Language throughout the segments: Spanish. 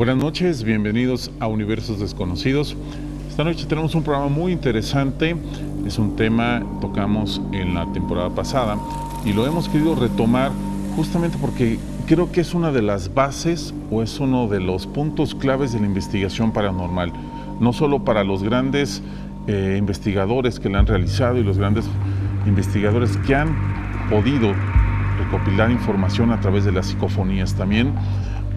Buenas noches, bienvenidos a Universos Desconocidos. Esta noche tenemos un programa muy interesante. Es un tema que tocamos en la temporada pasada y lo hemos querido retomar justamente porque creo que es una de las bases o es uno de los puntos claves de la investigación paranormal. No solo para los grandes investigadores que la han realizado y los grandes investigadores que han podido recopilar información a través de las psicofonías. También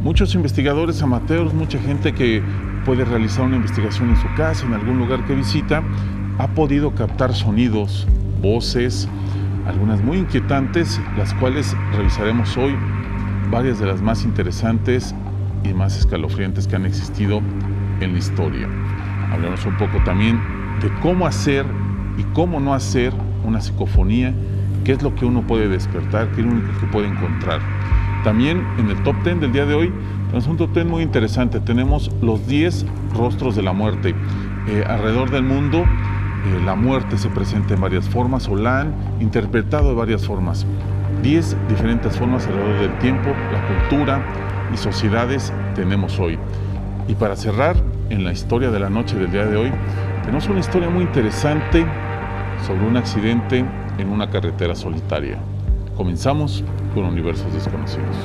muchos investigadores amateurs, mucha gente que puede realizar una investigación en su casa, en algún lugar que visita, ha podido captar sonidos, voces, algunas muy inquietantes, las cuales revisaremos hoy, varias de las más interesantes y más escalofriantes que han existido en la historia. Hablaremos un poco también de cómo hacer y cómo no hacer una psicofonía, qué es lo que uno puede despertar, qué es lo único que puede encontrar. También en el top 10 del día de hoy tenemos un top 10 muy interesante. Tenemos los 10 rostros de la muerte. Alrededor del mundo la muerte se presenta en varias formas o la han interpretado de varias formas. 10 diferentes formas alrededor del tiempo, la cultura y sociedades tenemos hoy. Y para cerrar en la historia de la noche del día de hoy, tenemos una historia muy interesante sobre un accidente en una carretera solitaria. Comenzamos con Universos Desconocidos.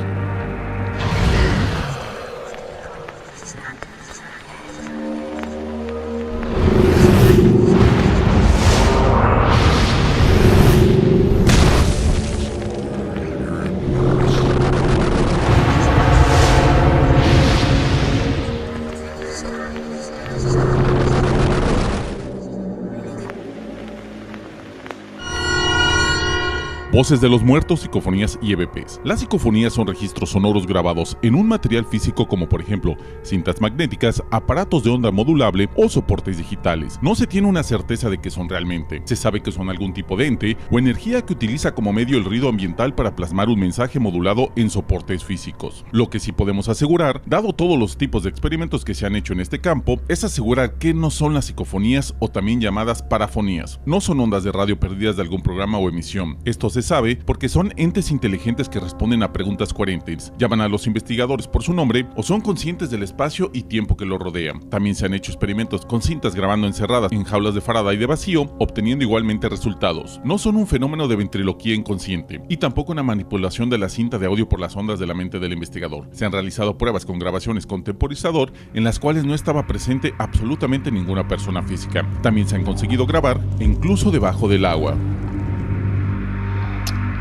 Voces de los muertos, psicofonías y EVPs. Las psicofonías son registros sonoros grabados en un material físico como por ejemplo cintas magnéticas, aparatos de onda modulable o soportes digitales. No se tiene una certeza de qué son realmente. Se sabe que son algún tipo de ente o energía que utiliza como medio el ruido ambiental para plasmar un mensaje modulado en soportes físicos. Lo que sí podemos asegurar, dado todos los tipos de experimentos que se han hecho en este campo, es asegurar que no son las psicofonías o también llamadas parafonías. No son ondas de radio perdidas de algún programa o emisión. Esto se sabe porque son entes inteligentes que responden a preguntas coherentes, llaman a los investigadores por su nombre o son conscientes del espacio y tiempo que los rodea. También se han hecho experimentos con cintas grabando encerradas en jaulas de Faraday de vacío, obteniendo igualmente resultados. No son un fenómeno de ventriloquía inconsciente y tampoco una manipulación de la cinta de audio por las ondas de la mente del investigador. Se han realizado pruebas con grabaciones con temporizador en las cuales no estaba presente absolutamente ninguna persona física. También se han conseguido grabar incluso debajo del agua.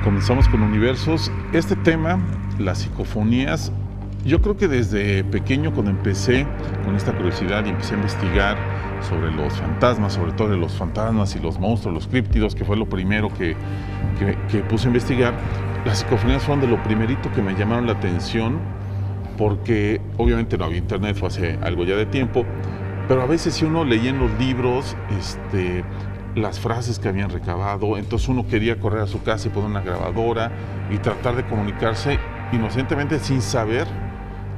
Comenzamos con Universos. Este tema, las psicofonías, yo creo que desde pequeño cuando empecé con esta curiosidad y empecé a investigar sobre los fantasmas, sobre todo de los fantasmas y los monstruos, los críptidos, que fue lo primero que puse a investigar, las psicofonías fueron de lo primerito que me llamaron la atención porque obviamente no había internet, fue hace algo ya de tiempo, pero a veces si uno leía en los libros, las frases que habían recabado, entonces uno quería correr a su casa y poner una grabadora y tratar de comunicarse inocentemente sin saber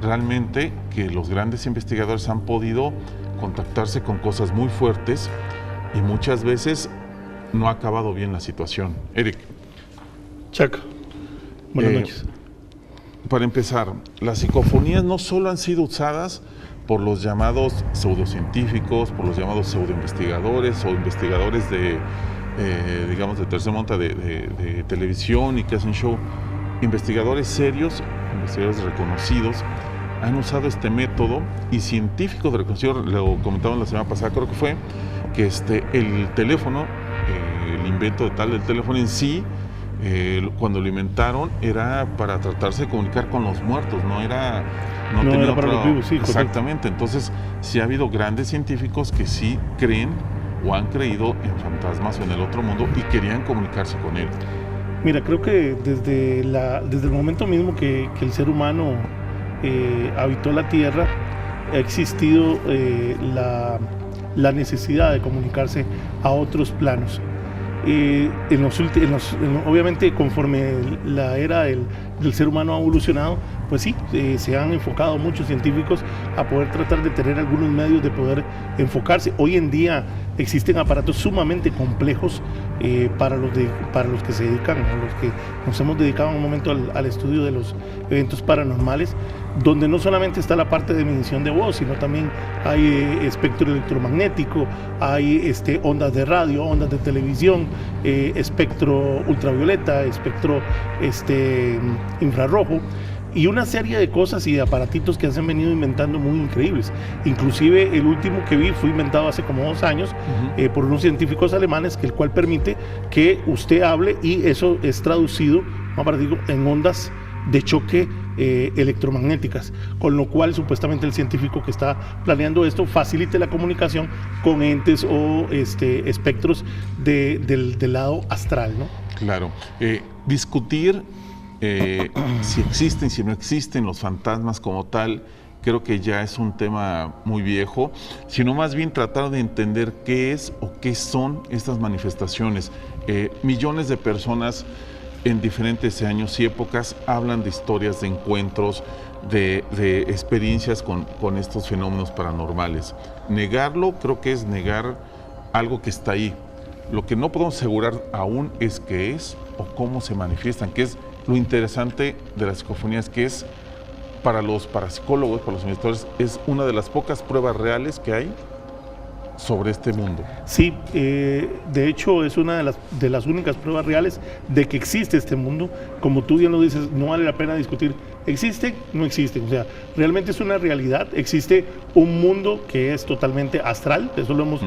realmente que los grandes investigadores han podido contactarse con cosas muy fuertes y muchas veces no ha acabado bien la situación. Eric. Chuck, buenas noches. Para empezar, las psicofonías no solo han sido usadas por los llamados pseudocientíficos, por los llamados pseudoinvestigadores o investigadores de tercer monta de televisión y que hacen show. Investigadores serios, investigadores reconocidos, han usado este método y científicos reconocidos, lo comentamos la semana pasada, creo que fue, que el teléfono, el invento del teléfono en sí, cuando lo inventaron era para tratarse de comunicar con los muertos, no tenía era para los vivos, sí, exactamente. Entonces sí ha habido grandes científicos que sí creen o han creído en fantasmas o en el otro mundo y querían comunicarse con él. Mira, creo que desde el momento mismo que el ser humano habitó la Tierra, ha existido la necesidad de comunicarse a otros planos. Obviamente conforme la era del del ser humano ha evolucionado, pues sí, se han enfocado muchos científicos a poder tratar de tener algunos medios de poder enfocarse. Hoy en día existen aparatos sumamente complejos para los que se dedican, o los que nos hemos dedicado en un momento al estudio de los eventos paranormales, donde no solamente está la parte de medición de voz, sino también hay espectro electromagnético, hay ondas de radio, ondas de televisión, espectro ultravioleta, espectro infrarrojo, y una serie de cosas y de aparatitos que se han venido inventando muy increíbles. Inclusive el último que vi fue inventado hace como 2 años por unos científicos alemanes, el cual permite que usted hable y eso es traducido en ondas de choque electromagnéticas, con lo cual supuestamente el científico que está planeando esto facilite la comunicación con entes o espectros del lado astral, ¿no? Claro. Discutir si existen, si no existen los fantasmas como tal, creo que ya es un tema muy viejo, sino más bien tratar de entender qué es o qué son estas manifestaciones. Millones de personas en diferentes años y épocas hablan de historias, de encuentros, de experiencias con estos fenómenos paranormales. Negarlo creo que es negar algo que está ahí. Lo que no podemos asegurar aún es qué es o cómo se manifiestan, que es lo interesante de las psicofonías, que es para los parapsicólogos, para los investigadores, es una de las pocas pruebas reales que hay sobre este mundo. Sí, de hecho es una de las únicas pruebas reales de que existe este mundo. Como tú bien lo dices, no vale la pena discutir, ¿existe? No existe. O sea, realmente es una realidad. Existe un mundo que es totalmente astral, eso lo hemos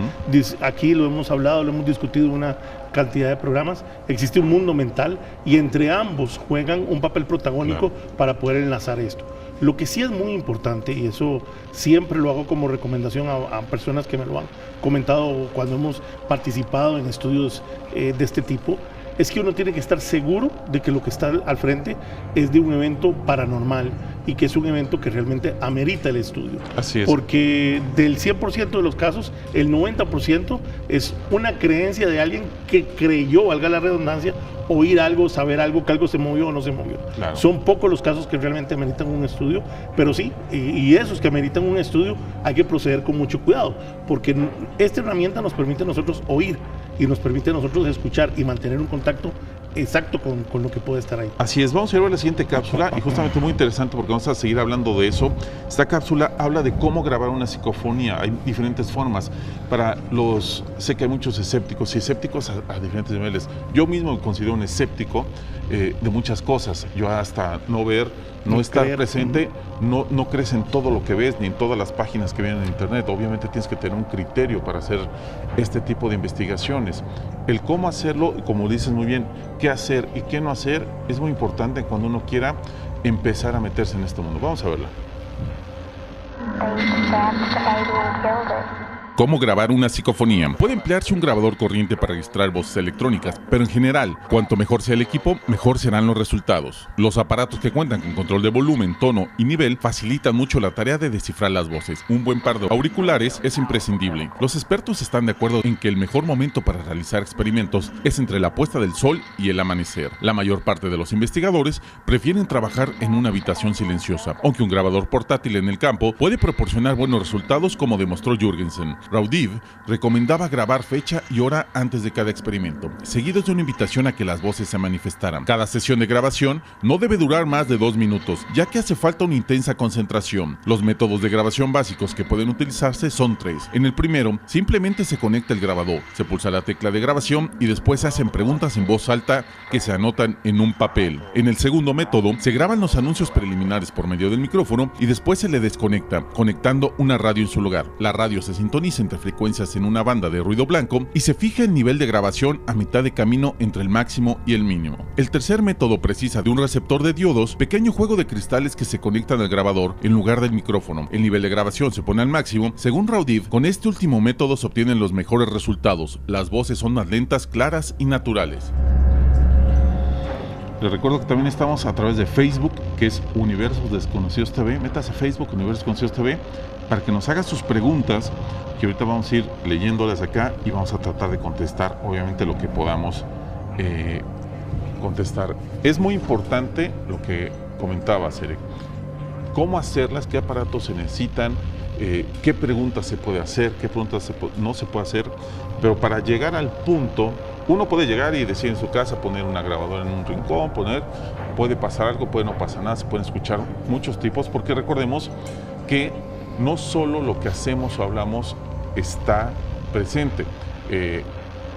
aquí lo hemos hablado, lo hemos discutido en una cantidad de programas. Existe un mundo mental y entre ambos juegan un papel protagónico para poder enlazar esto. Lo que sí es muy importante, y eso siempre lo hago como recomendación a personas que me lo han comentado cuando hemos participado en estudios de este tipo, es que uno tiene que estar seguro de que lo que está al frente es de un evento paranormal y que es un evento que realmente amerita el estudio. Así es. Porque del 100% de los casos, el 90% es una creencia de alguien que creyó, valga la redundancia, oír algo, saber algo, que algo se movió o no se movió. Claro. Son pocos los casos que realmente ameritan un estudio, pero sí, y esos que ameritan un estudio hay que proceder con mucho cuidado, porque esta herramienta nos permite a nosotros oír y nos permite a nosotros escuchar y mantener un contacto exacto con lo que puede estar ahí. Así es, vamos a ir a la siguiente cápsula y justamente muy interesante porque vamos a seguir hablando de eso. Esta cápsula habla de cómo grabar una psicofonía. Hay diferentes formas. Sé que hay muchos escépticos y escépticos a diferentes niveles. Yo mismo me considero un escéptico de muchas cosas. Yo hasta no ver, no estar presente, no crees en todo lo que ves ni en todas las páginas que vienen en internet. Obviamente tienes que tener un criterio para hacer este tipo de investigaciones. El cómo hacerlo, como dices muy bien, qué hacer y qué no hacer, es muy importante cuando uno quiera empezar a meterse en este mundo. Vamos a verla. ¿Cómo grabar una psicofonía? Puede emplearse un grabador corriente para registrar voces electrónicas, pero en general, cuanto mejor sea el equipo, mejor serán los resultados. Los aparatos que cuentan con control de volumen, tono y nivel facilitan mucho la tarea de descifrar las voces. Un buen par de auriculares es imprescindible. Los expertos están de acuerdo en que el mejor momento para realizar experimentos es entre la puesta del sol y el amanecer. La mayor parte de los investigadores prefieren trabajar en una habitación silenciosa, aunque un grabador portátil en el campo puede proporcionar buenos resultados, como demostró Jürgensen. Raudive recomendaba grabar fecha y hora antes de cada experimento, seguidos de una invitación a que las voces se manifestaran. Cada sesión de grabación no debe durar más de 2 minutos, ya que hace falta una intensa concentración. Los métodos de grabación básicos que pueden utilizarse son 3. En el primero, simplemente se conecta el grabador, se pulsa la tecla de grabación y después se hacen preguntas en voz alta que se anotan en un papel. En el segundo método, se graban los anuncios preliminares por medio del micrófono y después se le desconecta, conectando una radio en su lugar. La radio se sintoniza entre frecuencias en una banda de ruido blanco y se fija el nivel de grabación a mitad de camino entre el máximo y el mínimo. El tercer método precisa de un receptor de diodos, pequeño juego de cristales que se conectan al grabador en lugar del micrófono. El nivel de grabación se pone al máximo. Según Raudive, con este último método se obtienen los mejores resultados. Las voces son más lentas, claras y naturales. Les recuerdo que también estamos a través de Facebook, que es Universos Desconocidos TV. Métase a Facebook, Universos Desconocidos TV, para que nos haga sus preguntas, que ahorita vamos a ir leyéndolas acá y vamos a tratar de contestar, obviamente, lo que podamos contestar. Es muy importante lo que comentabas, Eric. ¿Cómo hacerlas? ¿Qué aparatos se necesitan? ¿Qué preguntas se puede hacer? ¿Qué preguntas no se puede hacer? Pero para llegar al punto, uno puede llegar y decir en su casa, poner una grabadora en un rincón, puede pasar algo, puede no pasar nada, se pueden escuchar muchos tipos, porque recordemos que no solo lo que hacemos o hablamos está presente.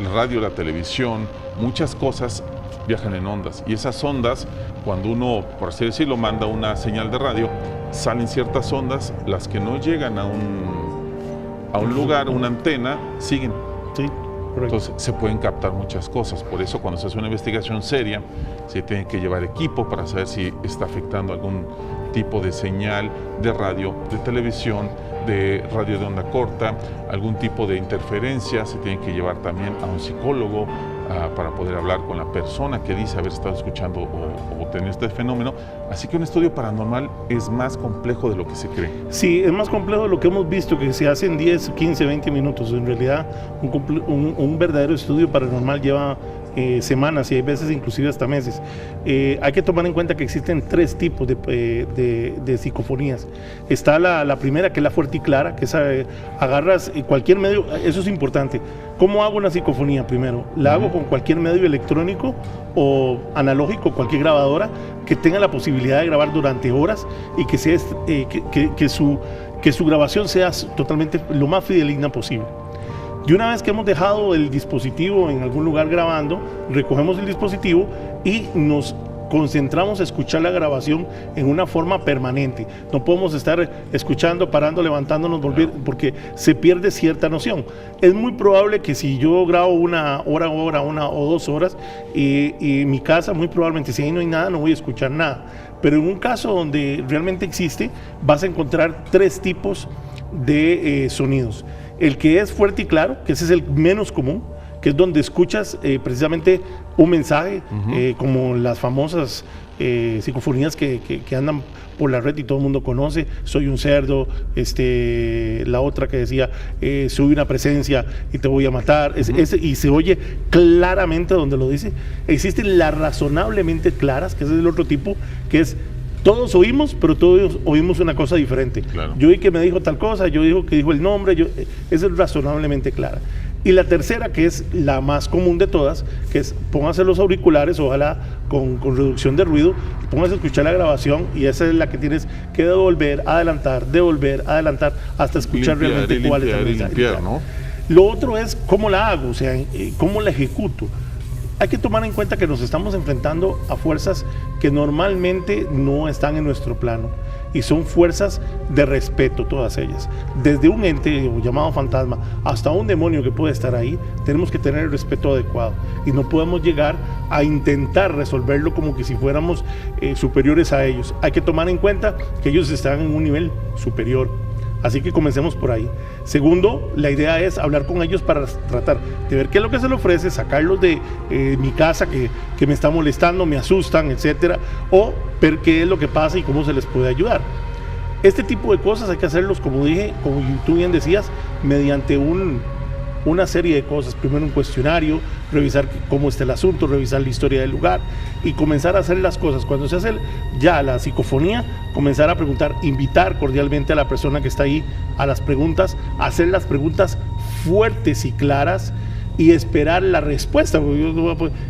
La radio, la televisión, muchas cosas viajan en ondas, y esas ondas, cuando uno, por así decirlo, manda una señal de radio, salen ciertas ondas, las que no llegan a un lugar, una antena, siguen. Sí, correcto. Entonces se pueden captar muchas cosas. Por eso, cuando se hace una investigación seria, se tiene que llevar equipo para saber si está afectando algún tipo de señal de radio, de televisión, de radio de onda corta, algún tipo de interferencia. Se tiene que llevar también a un psicólogo para poder hablar con la persona que dice haber estado escuchando o tener este fenómeno. Así que un estudio paranormal es más complejo de lo que se cree. Sí, es más complejo de lo que hemos visto, que se hace en 10, 15, 20 minutos. En realidad, un verdadero estudio paranormal lleva semanas y hay veces inclusive hasta meses. Hay que tomar en cuenta que existen 3 tipos de psicofonías. Está la primera, que es la fuerte y clara, que es agarras cualquier medio. Eso es importante. ¿Cómo hago una psicofonía? Primero, la hago con cualquier medio electrónico o analógico, cualquier grabadora que tenga la posibilidad de grabar durante horas y que sea que su grabación sea totalmente lo más fidedigna posible. Y una vez que hemos dejado el dispositivo en algún lugar grabando, recogemos el dispositivo y nos concentramos a escuchar la grabación en una forma permanente. No podemos estar escuchando, parando, levantándonos, volver, porque se pierde cierta noción. Es muy probable que si yo grabo una hora, 1 o 2 horas, y en mi casa, muy probablemente, si ahí no hay nada, no voy a escuchar nada. Pero en un caso donde realmente existe, vas a encontrar 3 tipos de sonidos. El que es fuerte y claro, que ese es el menos común, que es donde escuchas precisamente un mensaje, como las famosas psicofonías que andan por la red y todo el mundo conoce: soy un cerdo, la otra que decía soy una presencia y te voy a matar, y se oye claramente donde lo dice. Existen las razonablemente claras, que ese es el otro tipo, que es todos oímos, pero todos oímos una cosa diferente. Claro. Yo oí que me dijo tal cosa, yo dijo que dijo el nombre, esa es razonablemente clara. Y la tercera, que es la más común de todas, que es póngase los auriculares, ojalá con reducción de ruido, póngase a escuchar la grabación, y esa es la que tienes que devolver, adelantar, hasta escuchar realmente cuál es el mensaje. ¿No? Lo otro es cómo la hago, o sea, cómo la ejecuto. Hay que tomar en cuenta que nos estamos enfrentando a fuerzas que normalmente no están en nuestro plano, y son fuerzas de respeto todas ellas. Desde un ente llamado fantasma hasta un demonio que puede estar ahí, tenemos que tener el respeto adecuado, y no podemos llegar a intentar resolverlo como que si fuéramos superiores a ellos. Hay que tomar en cuenta que ellos están en un nivel superior. Así que comencemos por ahí. Segundo, la idea es hablar con ellos para tratar de ver qué es lo que se les ofrece, sacarlos de mi casa que me está molestando, me asustan, etcétera, o ver qué es lo que pasa y cómo se les puede ayudar. Este tipo de cosas hay que hacerlos, como dije, como tú bien decías, mediante una serie de cosas. Primero un cuestionario, revisar cómo está el asunto, revisar la historia del lugar y comenzar a hacer las cosas. Cuando se hace ya la psicofonía, comenzar a preguntar, invitar cordialmente a la persona que está ahí a las preguntas, hacer las preguntas fuertes y claras y esperar la respuesta.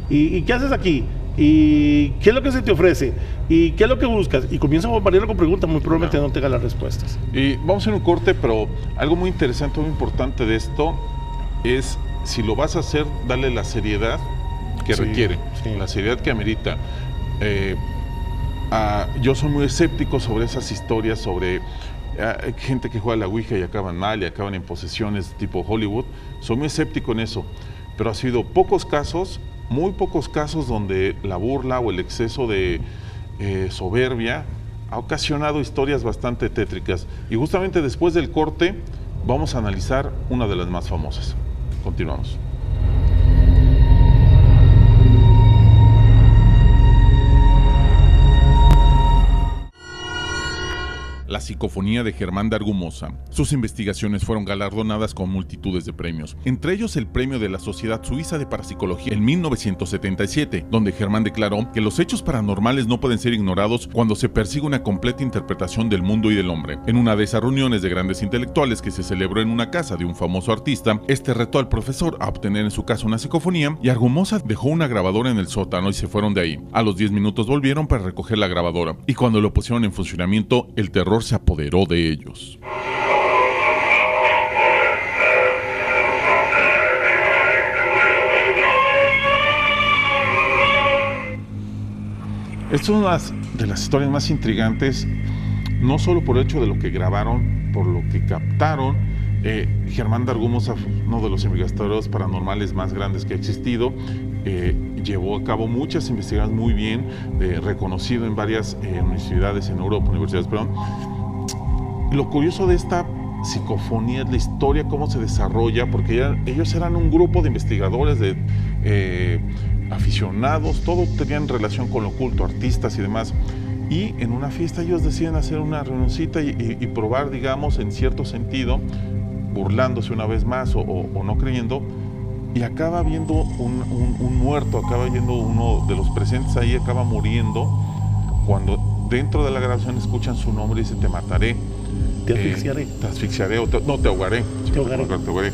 ¿Y qué haces aquí? ¿Y qué es lo que se te ofrece? ¿Y qué es lo que buscas? Y comienza a bombardearlo con preguntas, muy probablemente no tenga las respuestas. Y vamos a hacer un corte, pero algo muy interesante, muy importante de esto es, si lo vas a hacer, darle la seriedad que requiere, la seriedad que amerita. Yo soy muy escéptico sobre esas historias, sobre gente que juega a la Ouija y acaban mal y acaban en posesiones tipo Hollywood. Soy muy escéptico en eso, pero ha sido pocos casos, muy pocos casos, donde la burla o el exceso de soberbia ha ocasionado historias bastante tétricas. Y justamente después del corte vamos a analizar una de las más famosas. Continuamos. la psicofonía de Germán de Argumosa. Sus investigaciones fueron galardonadas con multitudes de premios, entre ellos el premio de la Sociedad Suiza de Parapsicología en 1977, donde Germán declaró que los hechos paranormales no pueden ser ignorados cuando se persigue una completa interpretación del mundo y del hombre. En una de esas reuniones de grandes intelectuales que se celebró en una casa de un famoso artista, este retó al profesor a obtener en su casa una psicofonía y Argumosa dejó una grabadora en el sótano y se fueron de ahí. A los 10 minutos volvieron para recoger la grabadora y cuando lo pusieron en funcionamiento, el terror se apoderó de ellos. Esta es una de las historias más intrigantes, no solo por el hecho de lo que grabaron, por lo que captaron. Germán de Argumosa fue uno de los investigadores paranormales más grandes que ha existido. Llevó a cabo muchas investigaciones muy bien, reconocido en varias universidades en Europa, Lo curioso de esta psicofonía es la historia, cómo se desarrolla, porque ellos eran un grupo de investigadores, aficionados, todo tenían relación con lo oculto, artistas y demás. Y en una fiesta ellos deciden hacer una reunioncita y probar, digamos, en cierto sentido, burlándose una vez más o no creyendo, y acaba viendo un muerto, acaba viendo uno de los presentes ahí, acaba muriendo, cuando dentro de la grabación escuchan su nombre y dicen: te mataré, te asfixiaré, te asfixiaré, te ahogaré. Te ahogaré.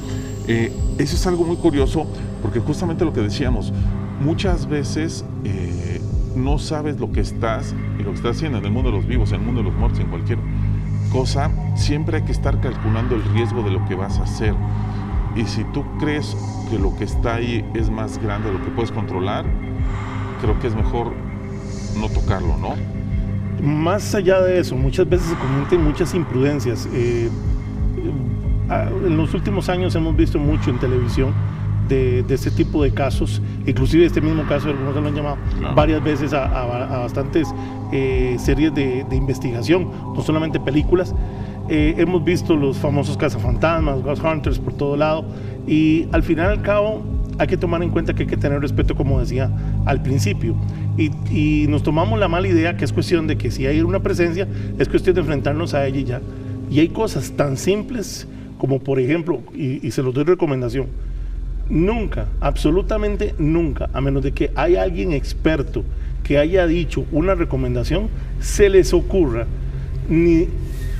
Eso es algo muy curioso, porque justamente lo que decíamos, muchas veces no sabes lo que estás y lo que estás haciendo en el mundo de los vivos, en el mundo de los muertos, en cualquier cosa. Siempre hay que estar calculando el riesgo de lo que vas a hacer, y si tú crees que lo que está ahí es más grande de lo que puedes controlar, creo que es mejor no tocarlo, ¿no? Más allá de eso, muchas veces se cometen muchas imprudencias. En los últimos años hemos visto mucho en televisión de este tipo de casos, inclusive este mismo caso, algunos se lo han llamado, claro, varias veces a bastantes series de investigación, no solamente películas. Hemos visto los famosos cazafantasmas, Ghost Hunters por todo lado, y al final y al cabo hay que tomar en cuenta que hay que tener respeto, como decía al principio, y nos tomamos la mala idea que es cuestión de que si hay una presencia es cuestión de enfrentarnos a ella y ya. Y hay cosas tan simples como, por ejemplo, y se los doy recomendación: nunca, absolutamente nunca, a menos de que haya alguien experto que haya dicho una recomendación, se les ocurra ni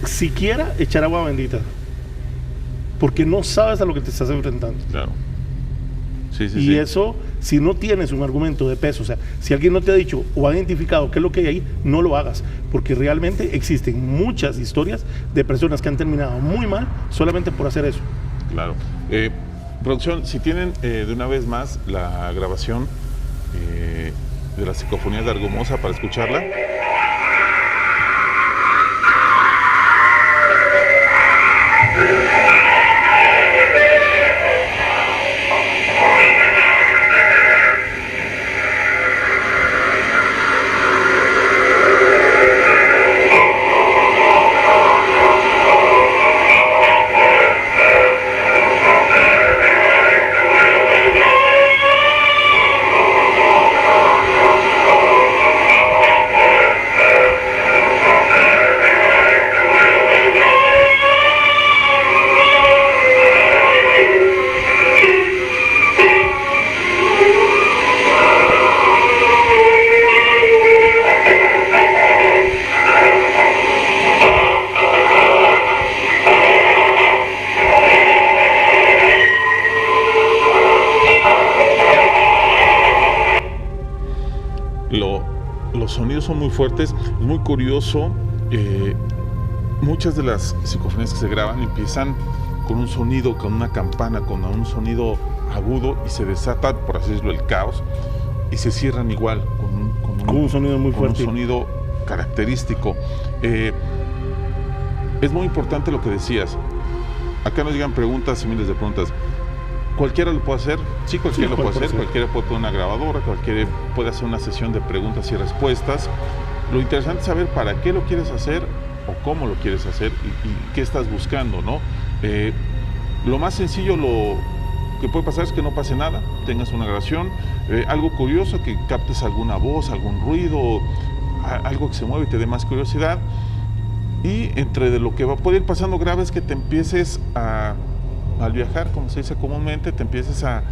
siquiera echar agua bendita, porque no sabes a lo que te estás enfrentando. Claro. Sí, sí, y sí. Eso, si no tienes un argumento de peso, o sea, si alguien no te ha dicho o ha identificado qué es lo que hay ahí, no lo hagas, porque realmente existen muchas historias de personas que han terminado muy mal solamente por hacer eso. Claro. Producción, si tienen de una vez más la grabación de la psicofonía de Argumosa para escucharla. Los sonidos son muy fuertes, es muy curioso. Muchas de las psicofonías que se graban empiezan con un sonido, con una campana, con un sonido agudo, y se desata, por así decirlo, el caos, y se cierran igual con un sonido muy fuerte, un sonido característico. Es muy importante lo que decías. Acá nos llegan preguntas y miles de preguntas. ¿Cualquiera lo puede hacer? Sí, cualquiera lo puede hacer. Cualquiera puede poner una grabadora, cualquiera puede hacer una sesión de preguntas y respuestas. Lo interesante es saber para qué lo quieres hacer o cómo lo quieres hacer y qué estás buscando, ¿no? Lo más sencillo, lo que puede pasar es que no pase nada, tengas una grabación, algo curioso, que captes alguna voz, algún ruido, algo que se mueve y te dé más curiosidad. Y entre de lo que puede ir pasando grave es que te empieces al viajar, como se dice comúnmente, te empieces a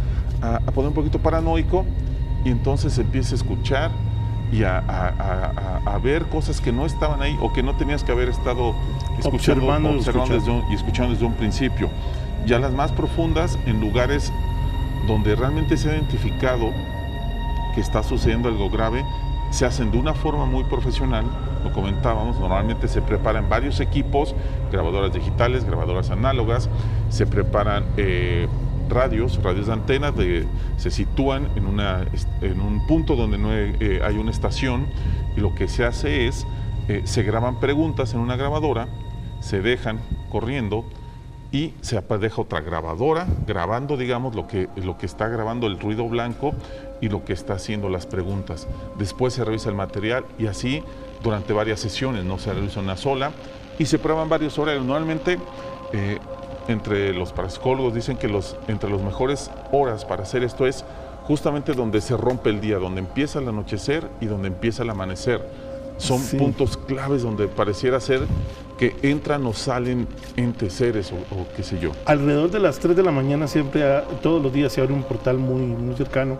poner un poquito paranoico y entonces empieces a escuchar y a ver cosas que no estaban ahí o que no tenías que haber estado observando desde un principio. Ya las más profundas, en lugares donde realmente se ha identificado que está sucediendo algo grave, se hacen de una forma muy profesional. Lo comentábamos, normalmente se preparan varios equipos, grabadoras digitales, grabadoras análogas, se preparan radios de antena, se sitúan en un punto donde no hay una estación, y lo que se hace es, se graban preguntas en una grabadora, se dejan corriendo y se deja otra grabadora grabando, digamos, lo que está grabando el ruido blanco y lo que está haciendo las preguntas. Después se revisa el material y así durante varias sesiones, no se revisa una sola, y se prueban varios horarios. Normalmente entre los parapsicólogos dicen que entre las mejores horas para hacer esto es justamente donde se rompe el día, donde empieza el anochecer y donde empieza el amanecer. Son puntos claves donde pareciera ser que entran o salen entes, seres o qué sé yo. Alrededor de las 3 de la mañana siempre, todos los días se abre un portal muy cercano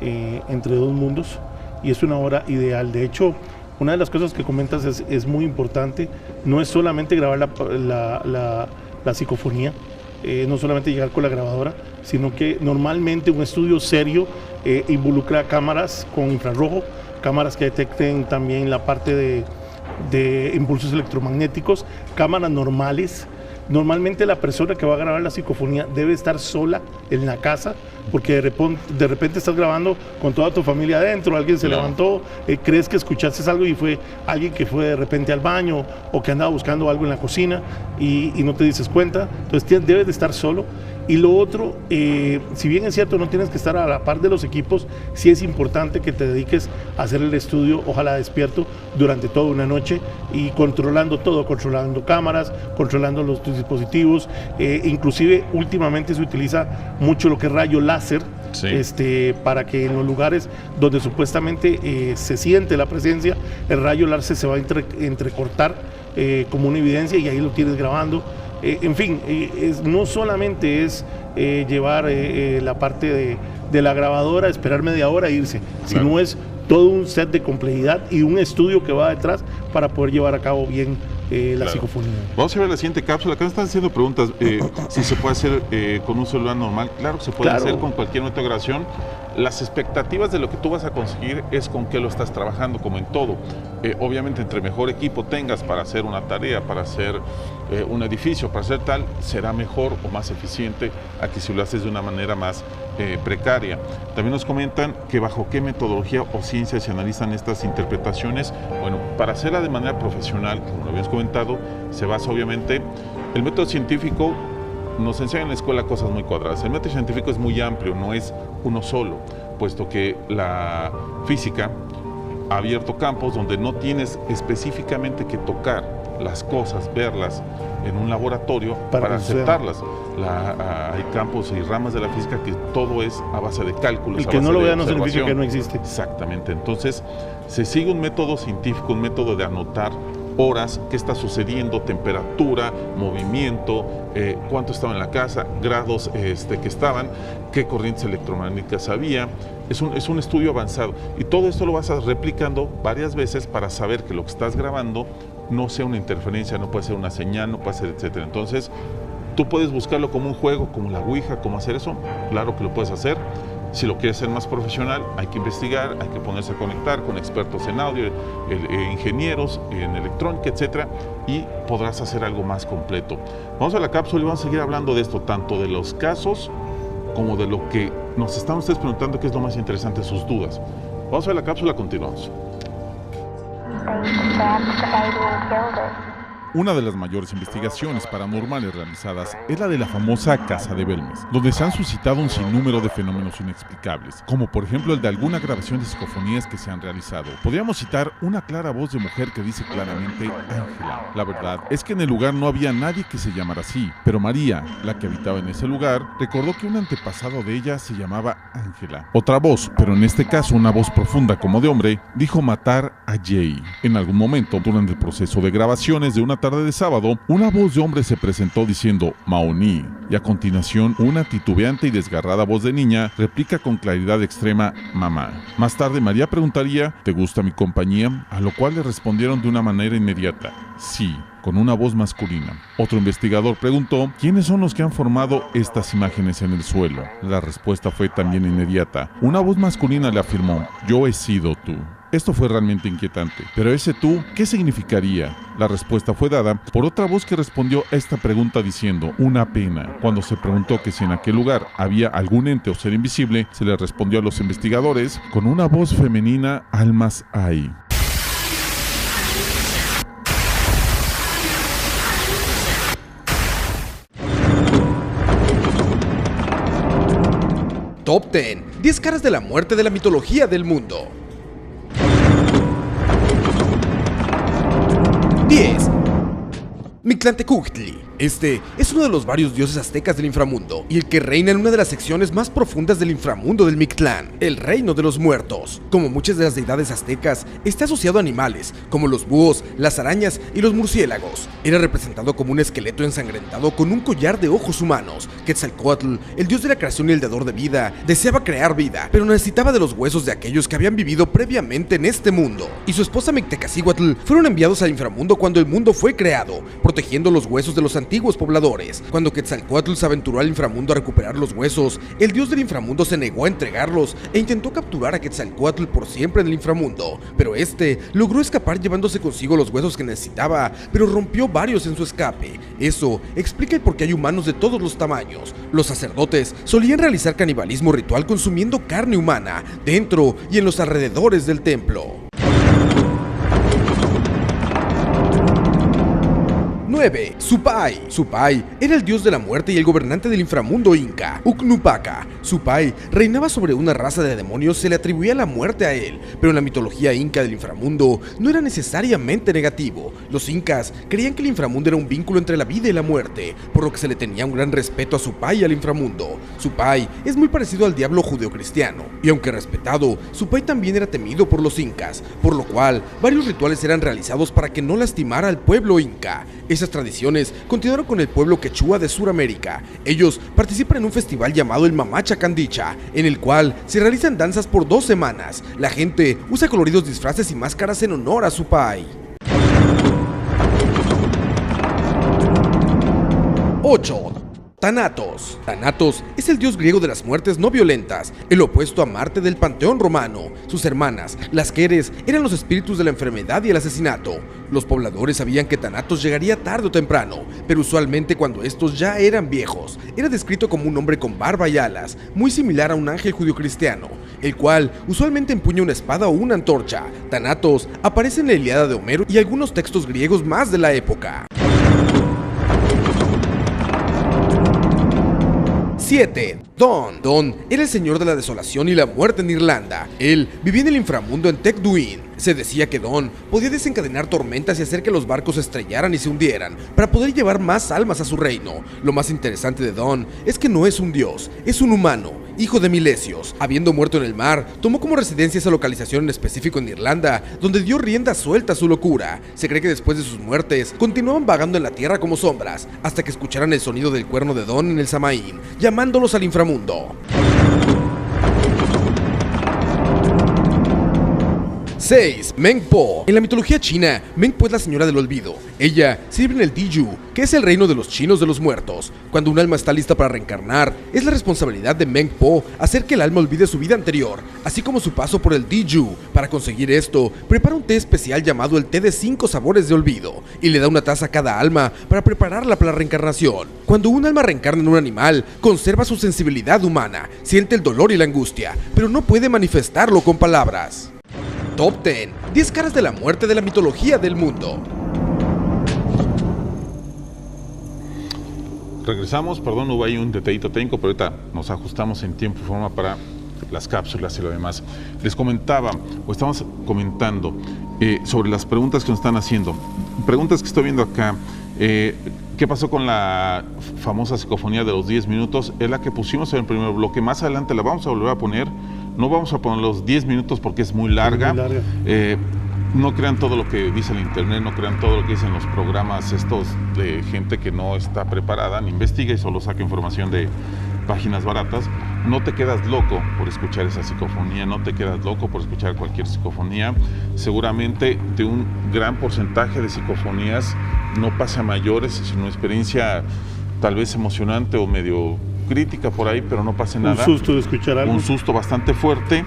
entre dos mundos, y es una hora ideal. De hecho, una de las cosas que comentas es muy importante. No es solamente grabar la psicofonía, no solamente llegar con la grabadora, sino que normalmente un estudio serio involucra cámaras con infrarrojo, cámaras que detecten también la parte de impulsos electromagnéticos, cámaras normales. Normalmente la persona que va a grabar la psicofonía debe estar sola en la casa, porque de repente estás grabando con toda tu familia adentro, alguien se levantó, crees que escuchaste algo y fue alguien que fue de repente al baño o que andaba buscando algo en la cocina y no te dices cuenta. Entonces debes de estar solo. Y lo otro, si bien es cierto, no tienes que estar a la par de los equipos, sí es importante que te dediques a hacer el estudio, ojalá despierto, durante toda una noche y controlando todo, controlando cámaras, controlando los dispositivos. Inclusive últimamente se utiliza mucho lo que es rayo láser, para que en los lugares donde supuestamente se siente la presencia, el rayo láser se va a entrecortar como una evidencia, y ahí lo tienes grabando. En fin, no solamente es llevar la parte de la grabadora, esperar media hora e irse, sino es todo un set de complejidad y un estudio que va detrás para poder llevar a cabo bien la psicofonía. Vamos a ver la siguiente cápsula. Acá están haciendo preguntas. Si se puede hacer con un celular normal. Claro que se puede hacer con cualquier otra grabación. Las expectativas de lo que tú vas a conseguir es con qué lo estás trabajando, como en todo. Obviamente, entre mejor equipo tengas para hacer una tarea, para hacer un edificio, para hacer tal, será mejor o más eficiente a que si lo haces de una manera más precaria. También nos comentan que bajo qué metodología o ciencia se analizan estas interpretaciones. Bueno, para hacerla de manera profesional, como lo habíamos comentado, se basa obviamente el método científico. Nos enseñan en la escuela cosas muy cuadradas. El método científico es muy amplio, no es uno solo, puesto que la física ha abierto campos donde no tienes específicamente que tocar las cosas, verlas en un laboratorio para aceptarlas. Hay campos y ramas de la física que todo es a base de cálculos. El que no lo vea no significa que no existe. Exactamente. Entonces, se sigue un método científico, un método de anotar horas, qué está sucediendo, temperatura, movimiento, cuánto estaba en la casa, grados que estaban, qué corrientes electromagnéticas había. Es un estudio avanzado, y todo esto lo vas replicando varias veces para saber que lo que estás grabando no sea una interferencia, no puede ser una señal, no puede ser, etcétera. Entonces, tú puedes buscarlo como un juego, como la Ouija, cómo hacer eso. Claro que lo puedes hacer. Si lo quieres hacer más profesional, hay que investigar, hay que ponerse a conectar con expertos en audio, ingenieros en electrónica, etcétera, y podrás hacer algo más completo. Vamos a la cápsula y vamos a seguir hablando de esto, tanto de los casos como de lo que nos están ustedes preguntando, que es lo más interesante, sus dudas. Vamos a ver la cápsula, continuamos. Una de las mayores investigaciones paranormales realizadas es la de la famosa Casa de Belmes, donde se han suscitado un sinnúmero de fenómenos inexplicables, como por ejemplo el de alguna grabación de psicofonías que se han realizado. Podríamos citar una clara voz de mujer que dice claramente Ángela. La verdad es que en el lugar no había nadie que se llamara así, pero María, la que habitaba en ese lugar, recordó que un antepasado de ella se llamaba Ángela. Otra voz, pero en este caso una voz profunda como de hombre, dijo matar a Jay. En algún momento, durante el proceso de grabaciones de una tarde de sábado, una voz de hombre se presentó diciendo Maoni, y a continuación una titubeante y desgarrada voz de niña replica con claridad extrema mamá. Más tarde María preguntaría ¿te gusta mi compañía? A lo cual le respondieron de una manera inmediata sí, con una voz masculina. Otro investigador preguntó ¿quiénes son los que han formado estas imágenes en el suelo? La respuesta fue también inmediata. Una voz masculina le afirmó yo he sido tú. Esto fue realmente inquietante. Pero ese tú, ¿qué significaría? La respuesta fue dada por otra voz que respondió a esta pregunta diciendo una pena. Cuando se preguntó que si en aquel lugar había algún ente o ser invisible, se le respondió a los investigadores con una voz femenina almas hay. Top 10. 10 caras de la muerte de la mitología del mundo. 10. Mictlantecutli. Este es uno de los varios dioses aztecas del inframundo y el que reina en una de las secciones más profundas del inframundo del Mictlán, el reino de los muertos. Como muchas de las deidades aztecas, está asociado a animales como los búhos, las arañas y los murciélagos. Era representado como un esqueleto ensangrentado con un collar de ojos humanos. Quetzalcóatl, el dios de la creación y el dador de vida, deseaba crear vida, pero necesitaba de los huesos de aquellos que habían vivido previamente en este mundo. Y su esposa Mictecacihuatl fueron enviados al inframundo cuando el mundo fue creado, protegiendo los huesos de los antiguos pobladores. Cuando Quetzalcóatl se aventuró al inframundo a recuperar los huesos, el dios del inframundo se negó a entregarlos e intentó capturar a Quetzalcóatl por siempre en el inframundo, pero este logró escapar llevándose consigo los huesos que necesitaba, pero rompió varios en su escape. Eso explica el por qué hay humanos de todos los tamaños. Los sacerdotes solían realizar canibalismo ritual consumiendo carne humana dentro y en los alrededores del templo. 9. Supai. Supai era el dios de la muerte y el gobernante del inframundo inca, Ucnupaca. Supai reinaba sobre una raza de demonios, se le atribuía la muerte a él, pero en la mitología inca del inframundo no era necesariamente negativo. Los incas creían que el inframundo era un vínculo entre la vida y la muerte, por lo que se le tenía un gran respeto a Supai y al inframundo. Supai es muy parecido al diablo judeocristiano, y aunque respetado, Supai también era temido por los incas, por lo cual varios rituales eran realizados para que no lastimara al pueblo inca. Esas tradiciones continuaron con el pueblo quechua de Sudamérica. Ellos participan en un festival llamado el Mamacha Candicha, en el cual se realizan danzas por 2 semanas. La gente usa coloridos disfraces y máscaras en honor a Supai. 8. Thanatos. Thanatos es el dios griego de las muertes no violentas, el opuesto a Marte del panteón romano. Sus hermanas, las Keres, eran los espíritus de la enfermedad y el asesinato. Los pobladores sabían que Thanatos llegaría tarde o temprano, pero usualmente cuando estos ya eran viejos. Era descrito como un hombre con barba y alas, muy similar a un ángel judio-cristiano, el cual usualmente empuña una espada o una antorcha. Thanatos aparece en la Ilíada de Homero y algunos textos griegos más de la época. 7. Don. Don era el señor de la desolación y la muerte en Irlanda. Él vivía en el inframundo en Tecduin. Se decía que Don podía desencadenar tormentas y hacer que los barcos se estrellaran y se hundieran para poder llevar más almas a su reino. Lo más interesante de Don es que no es un dios, es un humano, hijo de Milesios. Habiendo muerto en el mar, tomó como residencia esa localización en específico en Irlanda, donde dio rienda suelta a su locura. Se cree que después de sus muertes, continuaban vagando en la tierra como sombras, hasta que escucharan el sonido del cuerno de Don en el Samaín, llamándolos al inframundo. 6. Mengpo. En la mitología china, Mengpo es la señora del olvido. Ella sirve en el Diju, que es el reino de los chinos de los muertos. Cuando un alma está lista para reencarnar, es la responsabilidad de Mengpo hacer que el alma olvide su vida anterior, así como su paso por el Diju. Para conseguir esto, prepara un té especial llamado el té de 5 sabores de olvido, y le da una taza a cada alma para prepararla para la reencarnación. Cuando un alma reencarna en un animal, conserva su sensibilidad humana, siente el dolor y la angustia, pero no puede manifestarlo con palabras. Top 10. 10 caras de la muerte de la mitología del mundo. Regresamos, perdón, hubo ahí un detallito técnico, pero ahorita nos ajustamos en tiempo y forma para las cápsulas y lo demás. Les comentaba, o estamos comentando sobre las preguntas que nos están haciendo. Preguntas que estoy viendo acá. ¿Qué pasó con la famosa psicofonía de los 10 minutos? Es la que pusimos en el primer bloque. Más adelante la vamos a volver a poner. No vamos a poner los 10 minutos porque es muy larga. no crean todo lo que dice el internet, no crean todo lo que dicen los programas estos de gente que no está preparada, ni investiga y solo saca información de páginas baratas. No te quedas loco por escuchar esa psicofonía, no te quedas loco por escuchar cualquier psicofonía. Seguramente de un gran porcentaje de psicofonías no pasa a mayores, es una experiencia tal vez emocionante o medio crítica por ahí, pero no pasa nada. Un susto de escuchar algo. Un susto bastante fuerte.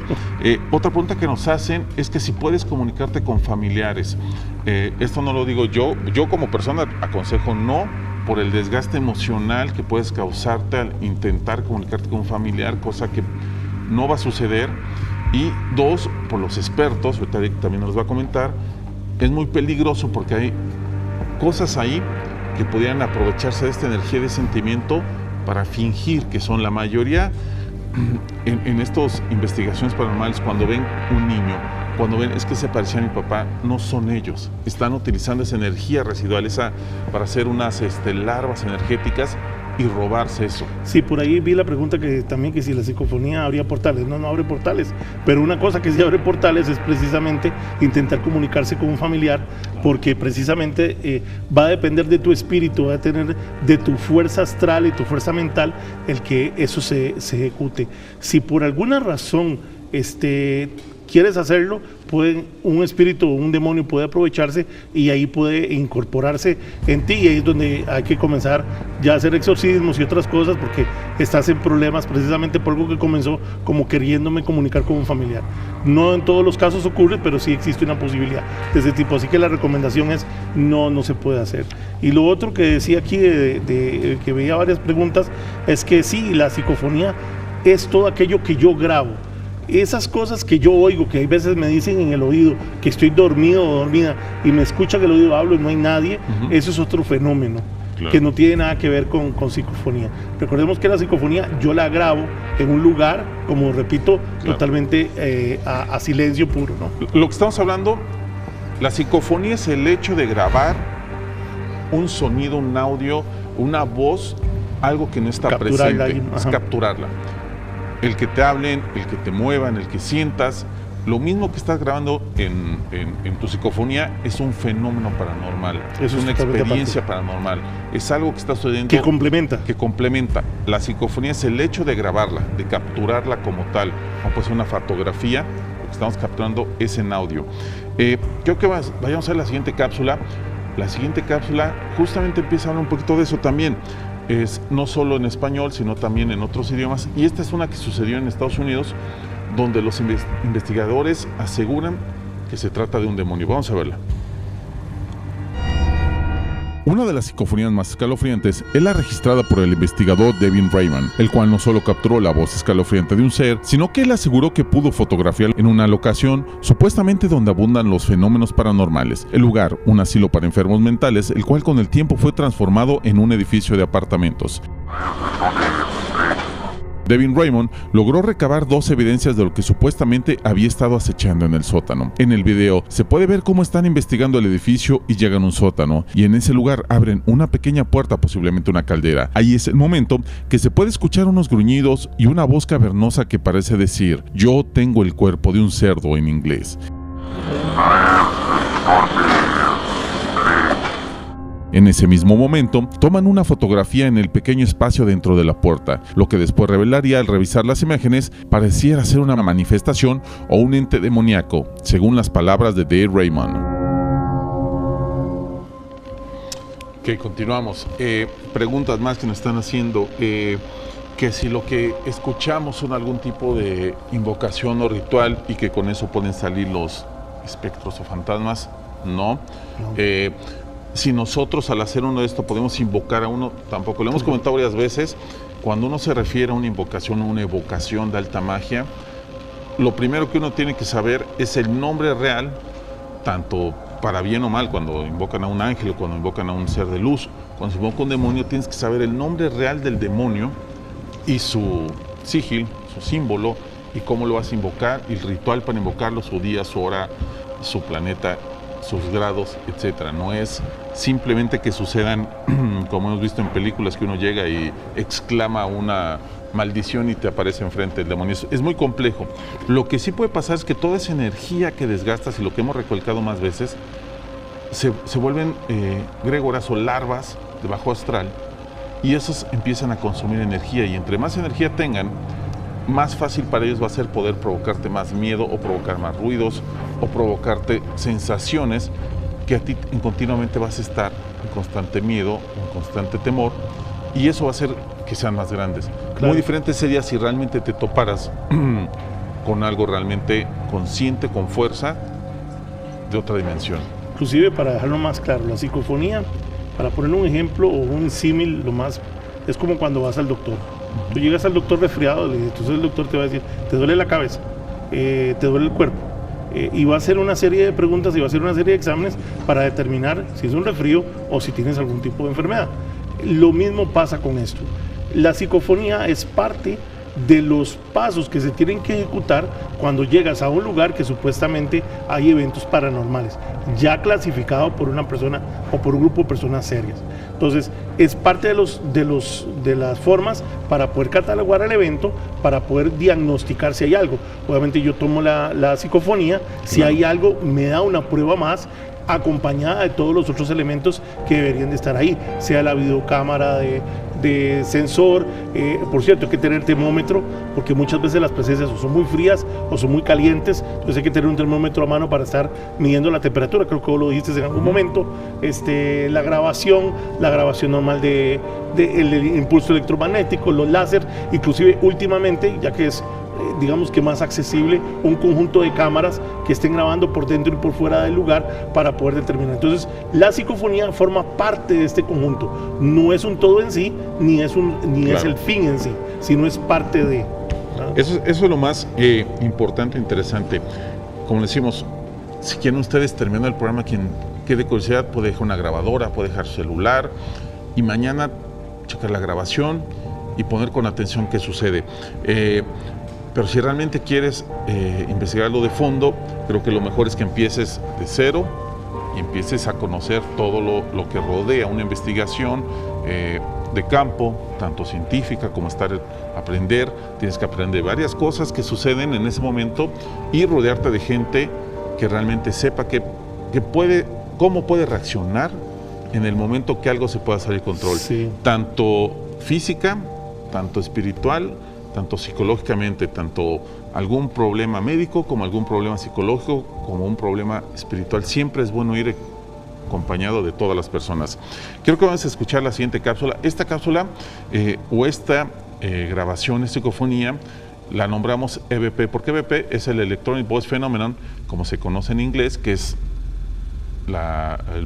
Otra pregunta que nos hacen es que si puedes comunicarte con familiares. Esto no lo digo yo como persona aconsejo no, por el desgaste emocional que puedes causarte al intentar comunicarte con un familiar, cosa que no va a suceder. Y dos, por los expertos, ahorita también nos va a comentar, es muy peligroso porque hay cosas ahí que podrían aprovecharse de esta energía, de sentimiento, para fingir que son la mayoría. En estas investigaciones paranormales, cuando ven un niño, cuando ven es que se parecía a mi papá, no son ellos, están utilizando esa energía residual para hacer unas larvas energéticas y robarse eso. Sí, por ahí vi la pregunta que si la psicofonía abría portales. No abre portales, pero una cosa que sí abre portales es precisamente intentar comunicarse con un familiar, porque precisamente va a depender de tu espíritu, va a tener de tu fuerza astral y tu fuerza mental el que eso se ejecute. Si por alguna razón quieres hacerlo, un espíritu o un demonio puede aprovecharse y ahí puede incorporarse en ti, y ahí es donde hay que comenzar ya a hacer exorcismos y otras cosas, porque estás en problemas precisamente por algo que comenzó como queriéndome comunicar con un familiar. No en todos los casos ocurre, pero sí existe una posibilidad de ese tipo, así que la recomendación es no se puede hacer. Y lo otro que decía aquí, que veía varias preguntas, es que sí, la psicofonía es todo aquello que yo grabo. Esas cosas que yo oigo, que hay veces me dicen en el oído que estoy dormido o dormida y me escucha que el oído hablo y no hay nadie, eso es otro fenómeno, claro, que no tiene nada que ver con psicofonía. Recordemos que la psicofonía yo la grabo en un lugar, como repito, claro, totalmente a silencio puro, ¿no? Lo que estamos hablando, la psicofonía es el hecho de grabar un sonido, un audio, una voz, algo que no está presente, es capturarla. El que te hablen, el que te muevan, el que sientas, lo mismo que estás grabando en tu psicofonía es un fenómeno paranormal, es una experiencia paranormal, es algo que está sucediendo. Que complementa. Que complementa. La psicofonía es el hecho de grabarla, de capturarla como tal, como puede ser una fotografía, lo que estamos capturando es en audio. Creo que vayamos a ver la siguiente cápsula. La siguiente cápsula justamente empieza a hablar un poquito de eso también. Es no solo en español, sino también en otros idiomas. Y esta es una que sucedió en Estados Unidos, donde los investigadores aseguran que se trata de un demonio. Vamos a verla. Una de las psicofonías más escalofriantes es la registrada por el investigador Devin Raymond, el cual no solo capturó la voz escalofriante de un ser, sino que él aseguró que pudo fotografiar en una locación supuestamente donde abundan los fenómenos paranormales. El lugar, un asilo para enfermos mentales, el cual con el tiempo fue transformado en un edificio de apartamentos. Devin Raymond logró recabar 2 evidencias de lo que supuestamente había estado acechando en el sótano. En el video se puede ver cómo están investigando el edificio y llegan a un sótano, y en ese lugar abren una pequeña puerta, posiblemente una caldera. Ahí es el momento que se puede escuchar unos gruñidos y una voz cavernosa que parece decir: "Yo tengo el cuerpo de un cerdo" en inglés. En ese mismo momento, toman una fotografía en el pequeño espacio dentro de la puerta, lo que después revelaría al revisar las imágenes pareciera ser una manifestación o un ente demoníaco, según las palabras de Dave Raymond. Ok, continuamos. Preguntas más que nos están haciendo. Que si lo que escuchamos son algún tipo de invocación o ritual y que con eso pueden salir los espectros o fantasmas, no. Si nosotros al hacer uno de esto podemos invocar a uno, tampoco. Lo hemos comentado varias veces, cuando uno se refiere a una invocación o una evocación de alta magia, lo primero que uno tiene que saber es el nombre real, tanto para bien o mal, cuando invocan a un ángel o cuando invocan a un ser de luz. Cuando se invoca un demonio tienes que saber el nombre real del demonio y su sigil, su símbolo, y cómo lo vas a invocar, y el ritual para invocarlo, su día, su hora, su planeta sus grados, etcétera. No es simplemente que sucedan, como hemos visto en películas, que uno llega y exclama una maldición y te aparece enfrente el demonio. Es muy complejo. Lo que sí puede pasar es que toda esa energía que desgastas y lo que hemos recalcado más veces, se vuelven grégoras o larvas de bajo astral, y esos empiezan a consumir energía, y entre más energía tengan, más fácil para ellos va a ser poder provocarte más miedo o provocar más ruidos o provocarte sensaciones que a ti continuamente vas a estar en constante miedo, en constante temor, y eso va a hacer que sean más grandes. Claro. Muy diferente sería si realmente te toparas con algo realmente consciente, con fuerza, de otra dimensión. Inclusive, para dejarlo más claro, la psicofonía, para poner un ejemplo o un símil, es como cuando vas al doctor. Tú llegas al doctor resfriado, entonces el doctor te va a decir, te duele la cabeza, te duele el cuerpo, y va a hacer una serie de preguntas y va a hacer una serie de exámenes para determinar si es un resfrío o si tienes algún tipo de enfermedad. Lo mismo pasa con esto. La psicofonía es parte de los pasos que se tienen que ejecutar cuando llegas a un lugar que supuestamente hay eventos paranormales, ya clasificado por una persona o por un grupo de personas serias. Entonces, es parte de las formas para poder catalogar el evento, para poder diagnosticar si hay algo. Obviamente yo tomo la psicofonía, si hay algo, me da una prueba más, acompañada de todos los otros elementos que deberían de estar ahí, sea la videocámara de sensor, por cierto hay que tener termómetro, porque muchas veces las presencias o son muy frías o son muy calientes, entonces hay que tener un termómetro a mano para estar midiendo la temperatura, creo que vos lo dijiste en algún momento. La grabación normal el impulso electromagnético, los láser, inclusive últimamente, ya que es digamos que más accesible, un conjunto de cámaras que estén grabando por dentro y por fuera del lugar para poder determinar. Entonces, la psicofonía forma parte de este conjunto. No es un todo en sí, ni es el fin en sí, sino es parte de. Eso es lo más importante e interesante. Como decimos, si quieren ustedes terminando el programa, quien quede curiosidad puede dejar una grabadora, puede dejar celular y mañana checar la grabación y poner con atención qué sucede. Pero si realmente quieres investigarlo de fondo, creo que lo mejor es que empieces de cero y empieces a conocer todo lo que rodea una investigación de campo, tanto científica como aprender. Tienes que aprender varias cosas que suceden en ese momento y rodearte de gente que realmente sepa cómo puede reaccionar en el momento que algo se pueda salir de control. Sí. Tanto física, tanto espiritual, tanto psicológicamente, tanto algún problema médico como algún problema psicológico, como un problema espiritual. Siempre es bueno ir acompañado de todas las personas. Creo que vamos a escuchar la siguiente cápsula. Esta cápsula esta grabación, esta psicofonía, la nombramos EVP, porque EVP es el Electronic Voice Phenomenon, como se conoce en inglés, que es,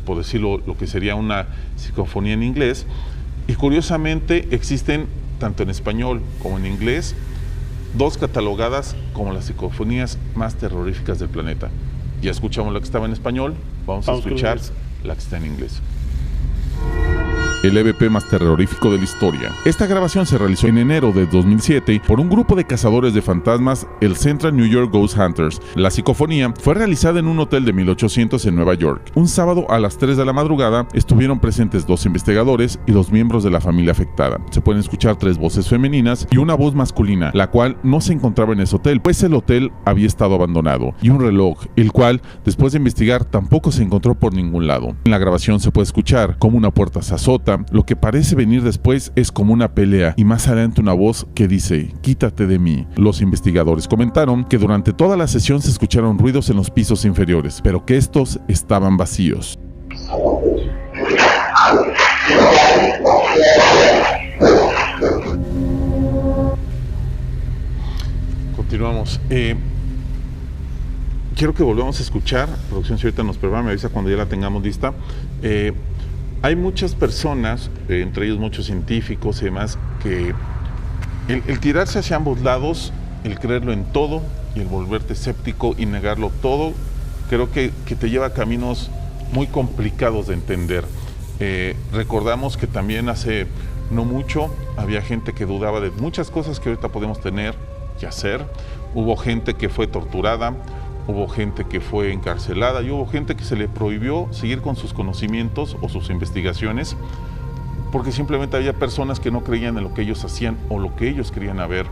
por decirlo, lo que sería una psicofonía en inglés. Y curiosamente existen tanto en español como en inglés, dos catalogadas como las psicofonías más terroríficas del planeta. Ya escuchamos la que estaba en español, vamos a escuchar la que está en inglés. El EVP más terrorífico de la historia. Esta grabación se realizó en enero de 2007 por un grupo de cazadores de fantasmas, el Central New York Ghost Hunters. La psicofonía fue realizada en un hotel de 1800 en Nueva York. Un sábado a las 3 de la madrugada estuvieron presentes 2 investigadores y los miembros de la familia afectada. Se pueden escuchar 3 voces femeninas y una voz masculina, la cual no se encontraba en ese hotel, pues el hotel había estado abandonado, y un reloj, el cual, después de investigar, tampoco se encontró por ningún lado. En la grabación se puede escuchar cómo una puerta se azota. Lo que parece venir después es como una pelea y más adelante una voz que dice: "Quítate de mí". Los investigadores comentaron que durante toda la sesión se escucharon ruidos en los pisos inferiores, pero que estos estaban vacíos. Continuamos. Quiero que volvamos a escuchar. Producción, si ahorita nos prepara, me avisa cuando ya la tengamos lista. Hay muchas personas, entre ellos muchos científicos y demás, que el tirarse hacia ambos lados, el creerlo en todo y el volverte escéptico y negarlo todo, creo que te lleva a caminos muy complicados de entender. Recordamos que también hace no mucho había gente que dudaba de muchas cosas que ahorita podemos tener y hacer. Hubo gente que fue torturada, hubo gente que fue encarcelada y hubo gente que se le prohibió seguir con sus conocimientos o sus investigaciones porque simplemente había personas que no creían en lo que ellos hacían o lo que ellos querían ver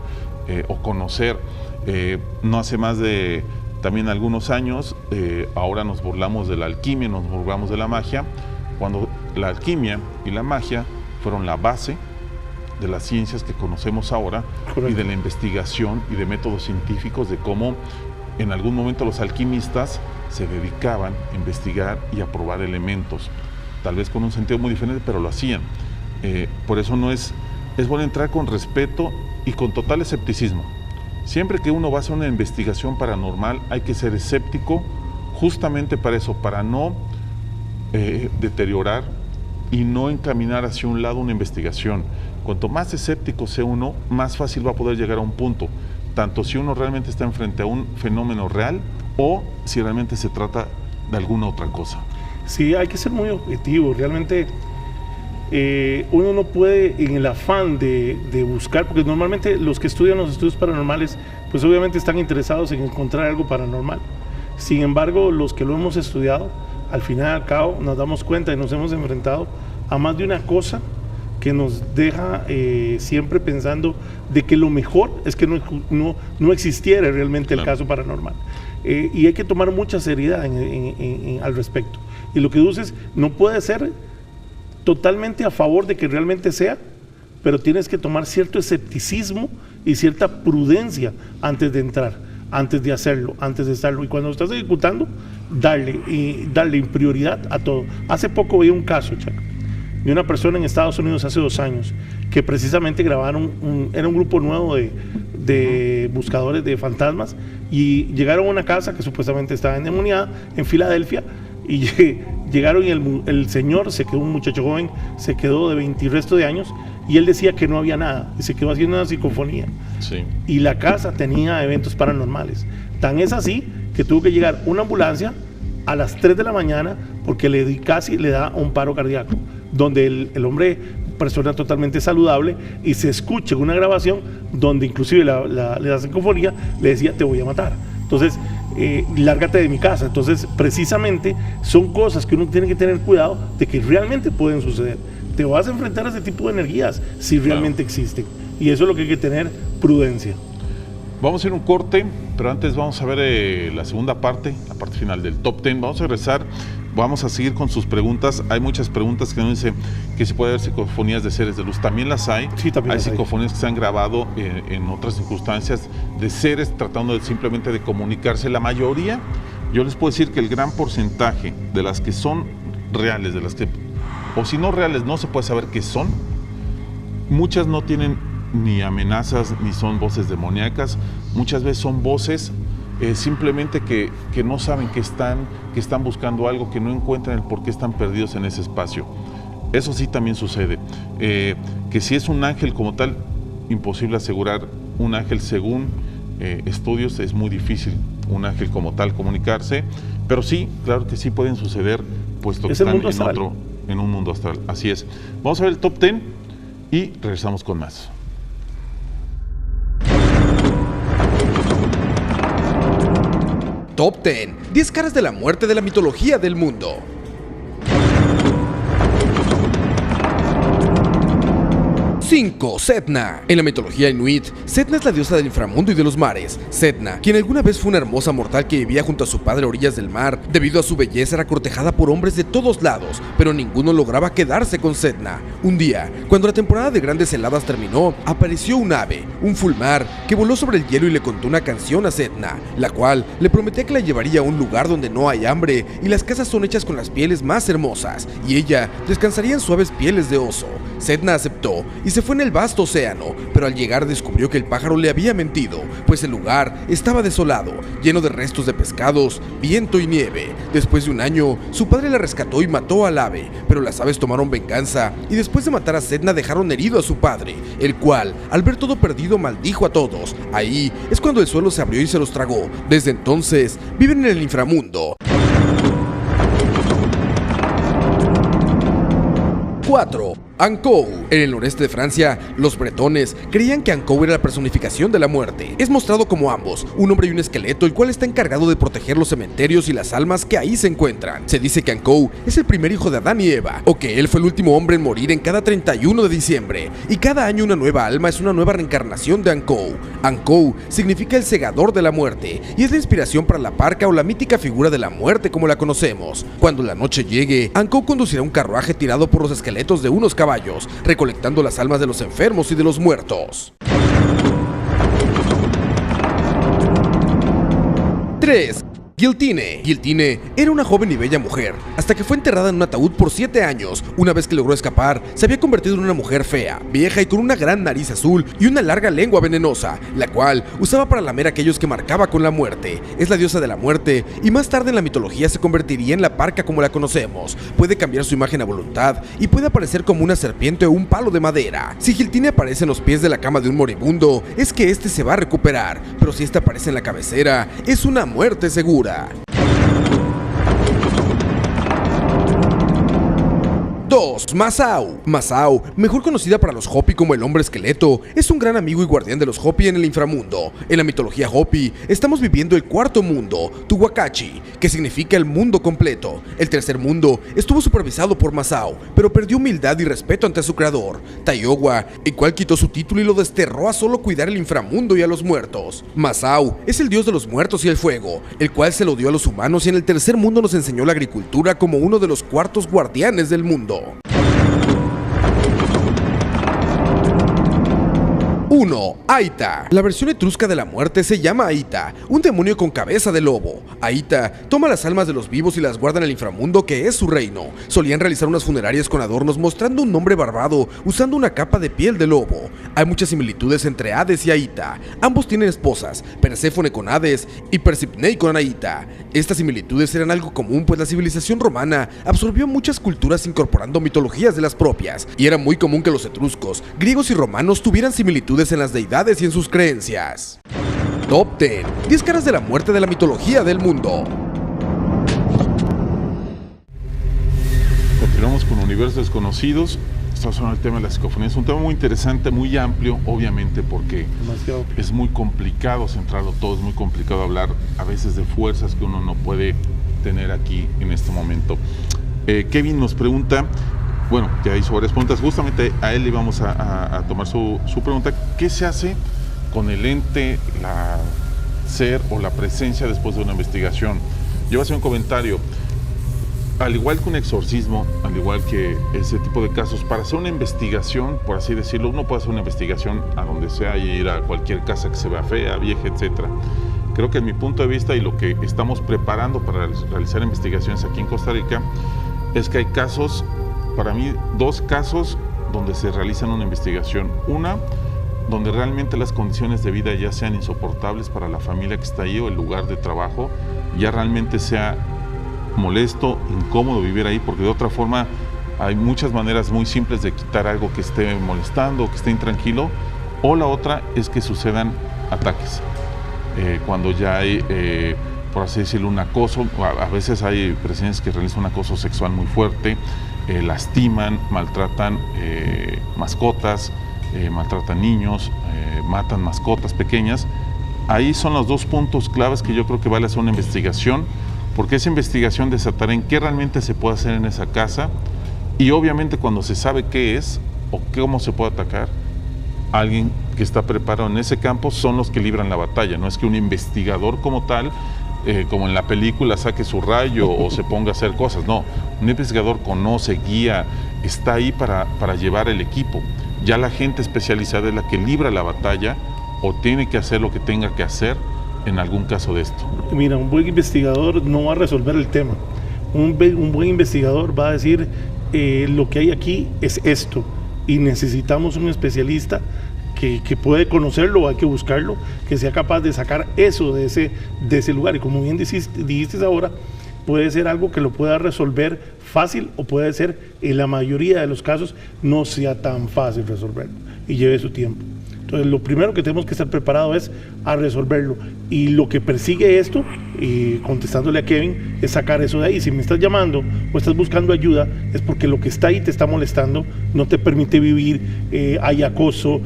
o conocer. No hace más de también algunos años, ahora nos burlamos de la alquimia, nos burlamos de la magia, cuando la alquimia y la magia fueron la base de las ciencias que conocemos ahora. Correcto. Y de la investigación y de métodos científicos de cómo en algún momento los alquimistas se dedicaban a investigar y a probar elementos, tal vez con un sentido muy diferente, pero lo hacían. Por eso es bueno entrar con respeto y con total escepticismo. Siempre que uno va a hacer una investigación paranormal hay que ser escéptico, justamente para eso, para no deteriorar y no encaminar hacia un lado una investigación. Cuanto más escéptico sea uno, más fácil va a poder llegar a un punto, tanto si uno realmente está enfrente a un fenómeno real o si realmente se trata de alguna otra cosa. Sí, hay que ser muy objetivo. Realmente uno no puede, en el afán de buscar, porque normalmente los que estudian los estudios paranormales, pues obviamente están interesados en encontrar algo paranormal. Sin embargo, los que lo hemos estudiado, al final y al cabo nos damos cuenta y nos hemos enfrentado a más de una cosa que nos deja siempre pensando de que lo mejor es que no existiera realmente el caso paranormal. Y hay que tomar mucha seriedad al respecto. Y lo que dices, no puede ser totalmente a favor de que realmente sea, pero tienes que tomar cierto escepticismo y cierta prudencia antes de entrar, antes de hacerlo, antes de estarlo. Y cuando lo estás ejecutando, darle prioridad a todo. Hace poco vi un caso, Chuck, de una persona en Estados Unidos hace 2 años que precisamente grabaron, era un grupo nuevo de buscadores de fantasmas y llegaron a una casa que supuestamente estaba endemoniada en Filadelfia y llegaron y el señor se quedó, un muchacho joven, se quedó de 20 y resto de años y él decía que no había nada y se quedó haciendo una psicofonía. Sí. Y la casa tenía eventos paranormales. Tan es así que tuvo que llegar una ambulancia a las 3 de la mañana porque casi le da un paro cardíaco, donde el hombre, persona totalmente saludable, y se escucha en una grabación donde inclusive la psicofonía le decía: te voy a matar. Entonces, lárgate de mi casa. Entonces, precisamente son cosas que uno tiene que tener cuidado de que realmente pueden suceder. Te vas a enfrentar a ese tipo de energías si realmente existen. Y eso es lo que hay que tener prudencia. Vamos a ir a un corte, pero antes vamos a ver la segunda parte, la parte final del Top 10. Vamos a regresar, vamos a seguir con sus preguntas. Hay muchas preguntas que nos dicen que si puede haber psicofonías de seres de luz. También las hay. Sí, también hay psicofonías que se han grabado en otras circunstancias de seres tratando simplemente de comunicarse. La mayoría, yo les puedo decir que el gran porcentaje de las que son reales, de las que, o si no reales, no se puede saber qué son, muchas no tienen ni amenazas, ni son voces demoníacas. Muchas veces son voces simplemente que no saben que están buscando algo, que no encuentran el por qué están perdidos en ese espacio. Eso sí también sucede. Que si es un ángel como tal, imposible asegurar. Un ángel, según estudios, es muy difícil un ángel como tal comunicarse, pero sí, claro que sí pueden suceder, puesto que están en un mundo astral. Así es. Vamos a ver el Top 10 y regresamos con más. Top 10. 10 caras de la muerte de la mitología del mundo. 5. Sedna. En la mitología inuit, Sedna es la diosa del inframundo y de los mares. Sedna, quien alguna vez fue una hermosa mortal que vivía junto a su padre a orillas del mar, debido a su belleza era cortejada por hombres de todos lados, pero ninguno lograba quedarse con Sedna. Un día, cuando la temporada de grandes heladas terminó, apareció un ave, un fulmar, que voló sobre el hielo y le contó una canción a Sedna, la cual le prometía que la llevaría a un lugar donde no hay hambre y las casas son hechas con las pieles más hermosas, y ella descansaría en suaves pieles de oso. Sedna aceptó y se fue en el vasto océano, pero al llegar descubrió que el pájaro le había mentido, pues el lugar estaba desolado, lleno de restos de pescados, viento y nieve. Después de un año, su padre la rescató y mató al ave, pero las aves tomaron venganza y después de matar a Sedna dejaron herido a su padre, el cual, al ver todo perdido, maldijo a todos. Ahí es cuando el suelo se abrió y se los tragó. Desde entonces, viven en el inframundo. 4. Ankou. En el noreste de Francia, los bretones creían que Ankou era la personificación de la muerte. Es mostrado como ambos, un hombre y un esqueleto, el cual está encargado de proteger los cementerios y las almas que ahí se encuentran. Se dice que Ankou es el primer hijo de Adán y Eva, o que él fue el último hombre en morir en cada 31 de diciembre, y cada año una nueva alma es una nueva reencarnación de Ankou. Ankou significa el segador de la muerte, y es la inspiración para la parca o la mítica figura de la muerte como la conocemos. Cuando la noche llegue, Ankou conducirá un carruaje tirado por los esqueletos de unos caballos, recolectando las almas de los enfermos y de los muertos. 3. Guiltine. Guiltine era una joven y bella mujer, hasta que fue enterrada en un ataúd por 7 años. Una vez que logró escapar, se había convertido en una mujer fea, vieja y con una gran nariz azul y una larga lengua venenosa, la cual usaba para lamer a aquellos que marcaba con la muerte. Es la diosa de la muerte y más tarde en la mitología se convertiría en la parca como la conocemos. Puede cambiar su imagen a voluntad y puede aparecer como una serpiente o un palo de madera. Si Guiltine aparece en los pies de la cama de un moribundo, es que este se va a recuperar, pero si este aparece en la cabecera, es una muerte segura. 2. Masao. Masao, mejor conocida para los Hopi como el hombre esqueleto, es un gran amigo y guardián de los Hopi en el inframundo. En la mitología Hopi, estamos viviendo el cuarto mundo, Tuwakachi, que significa el mundo completo. El tercer mundo estuvo supervisado por Masao, pero perdió humildad y respeto ante su creador, Taiowa, el cual quitó su título y lo desterró a solo cuidar el inframundo y a los muertos. Masao es el dios de los muertos y el fuego, el cual se lo dio a los humanos y en el tercer mundo nos enseñó la agricultura como uno de los cuartos guardianes del mundo. 1. Aita. La versión etrusca de la muerte se llama Aita, un demonio con cabeza de lobo. Aita toma las almas de los vivos y las guarda en el inframundo, que es su reino. Solían realizar unas funerarias con adornos mostrando un hombre barbado usando una capa de piel de lobo. Hay muchas similitudes entre Hades y Aita. Ambos tienen esposas, Perséfone con Hades y Persipnei con Aita. Estas similitudes eran algo común, pues la civilización romana absorbió muchas culturas incorporando mitologías de las propias, y era muy común que los etruscos, griegos y romanos tuvieran similitudes en las deidades y en sus creencias. Top 10. 10 caras de la muerte de la mitología del mundo. Continuamos con Universos Desconocidos. Estamos hablando del tema de la psicofonía. Es un tema muy interesante, muy amplio, obviamente, porque es muy complicado centrarlo todo, es muy complicado hablar a veces de fuerzas que uno no puede tener aquí en este momento. Kevin nos pregunta, bueno, ya hizo varias preguntas, justamente a él le vamos a tomar su pregunta. ¿Qué se hace con el ente, la ser o la presencia después de una investigación? Yo voy a hacer un comentario. Al igual que un exorcismo, al igual que ese tipo de casos, para hacer una investigación, por así decirlo, uno puede hacer una investigación a donde sea y ir a cualquier casa que se vea fea, vieja, etcétera. Creo que en mi punto de vista y lo que estamos preparando para realizar investigaciones aquí en Costa Rica es que hay casos, para mí, 2 casos donde se realizan una investigación. Una, donde realmente las condiciones de vida ya sean insoportables para la familia que está ahí o el lugar de trabajo, ya realmente sea molesto, incómodo vivir ahí, porque de otra forma hay muchas maneras muy simples de quitar algo que esté molestando, que esté intranquilo, o la otra es que sucedan ataques. Cuando ya hay, por así decirlo, un acoso, a veces hay presidentes que realizan un acoso sexual muy fuerte, lastiman, maltratan mascotas, maltratan niños, matan mascotas pequeñas. Ahí son los 2 puntos claves que yo creo que vale hacer una investigación, porque esa investigación desatará en qué realmente se puede hacer en esa casa, y obviamente cuando se sabe qué es o cómo se puede atacar, alguien que está preparado en ese campo son los que libran la batalla. No es que un investigador como tal, como en la película, saque su rayo o se ponga a hacer cosas. No, un investigador conoce, guía, está ahí para llevar el equipo. Ya la gente especializada es la que libra la batalla o tiene que hacer lo que tenga que hacer en algún caso de esto. Mira, un buen investigador no va a resolver el tema. Un buen investigador va a decir, lo que hay aquí es esto, y necesitamos un especialista que puede conocerlo, hay que buscarlo, que sea capaz de sacar eso de ese lugar. Y como bien dijiste ahora, puede ser algo que lo pueda resolver fácil, o puede ser, en la mayoría de los casos, no sea tan fácil resolverlo y lleve su tiempo. Entonces lo primero que tenemos que estar preparados es a resolverlo. Y lo que persigue esto, contestándole a Kevin, es sacar eso de ahí. Si me estás llamando o estás buscando ayuda, es porque lo que está ahí te está molestando, no te permite vivir, hay acoso,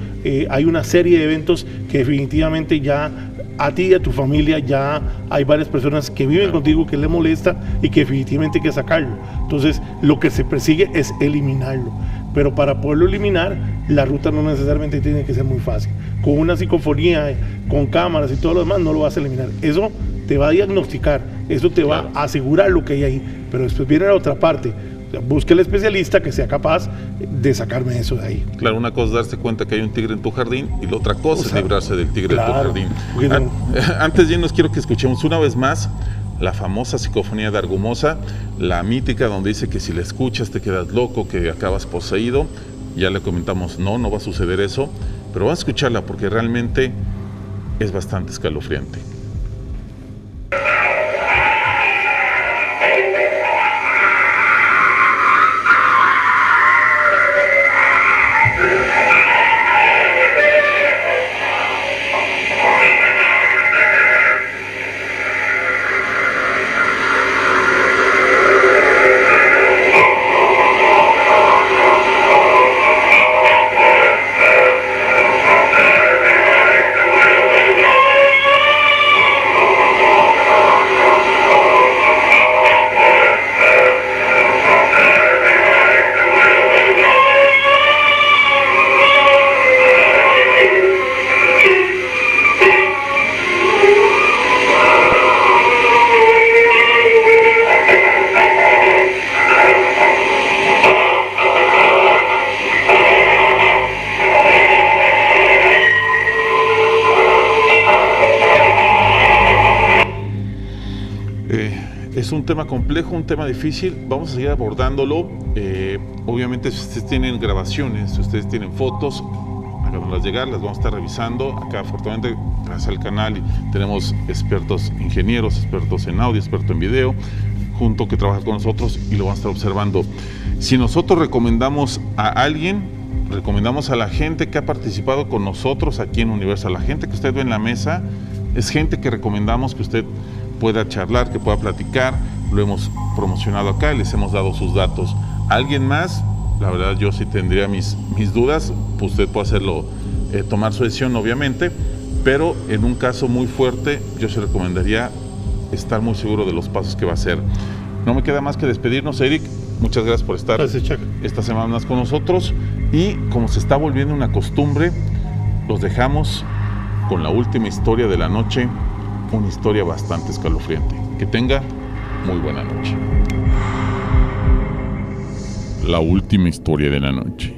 hay una serie de eventos que definitivamente ya a ti y a tu familia ya hay varias personas que viven contigo que le molesta y que definitivamente hay que sacarlo. Entonces lo que se persigue es eliminarlo, pero para poderlo eliminar la ruta no necesariamente tiene que ser muy fácil. Con una psicofonía, con cámaras y todo lo demás no lo vas a eliminar. Eso te va a diagnosticar, eso te va a asegurar lo que hay ahí, pero después viene la otra parte. Busque el especialista que sea capaz de sacarme eso de ahí. Claro, una cosa es darse cuenta que hay un tigre en tu jardín y la otra cosa es librarse del tigre de tu jardín. Antes de irnos quiero que escuchemos una vez más la famosa psicofonía de Argumosa, la mítica donde dice que si la escuchas te quedas loco, que acabas poseído. Ya le comentamos, no va a suceder eso, pero va a escucharla porque realmente es bastante escalofriante. Es un tema complejo, un tema difícil, vamos a seguir abordándolo. Obviamente si ustedes tienen grabaciones, si ustedes tienen fotos, háganoslas llegar, las vamos a estar revisando. Acá afortunadamente gracias al canal tenemos expertos ingenieros, expertos en audio, expertos en video, junto que trabajan con nosotros y lo van a estar observando. Si nosotros recomendamos a alguien, recomendamos a la gente que ha participado con nosotros aquí en Universal, la gente que usted ve en la mesa, es gente que recomendamos que usted pueda charlar, que pueda platicar. Lo hemos promocionado acá, les hemos dado sus datos. ¿Alguien más? La verdad yo sí tendría mis dudas, pues usted puede hacerlo, tomar su decisión obviamente, pero en un caso muy fuerte yo se recomendaría estar muy seguro de los pasos que va a hacer. No me queda más que despedirnos, Eric. Muchas gracias por estar esta semana más con nosotros, y como se está volviendo una costumbre, los dejamos con la última historia de la noche, una historia bastante escalofriante. Que tenga muy buena noche. La última historia de la noche.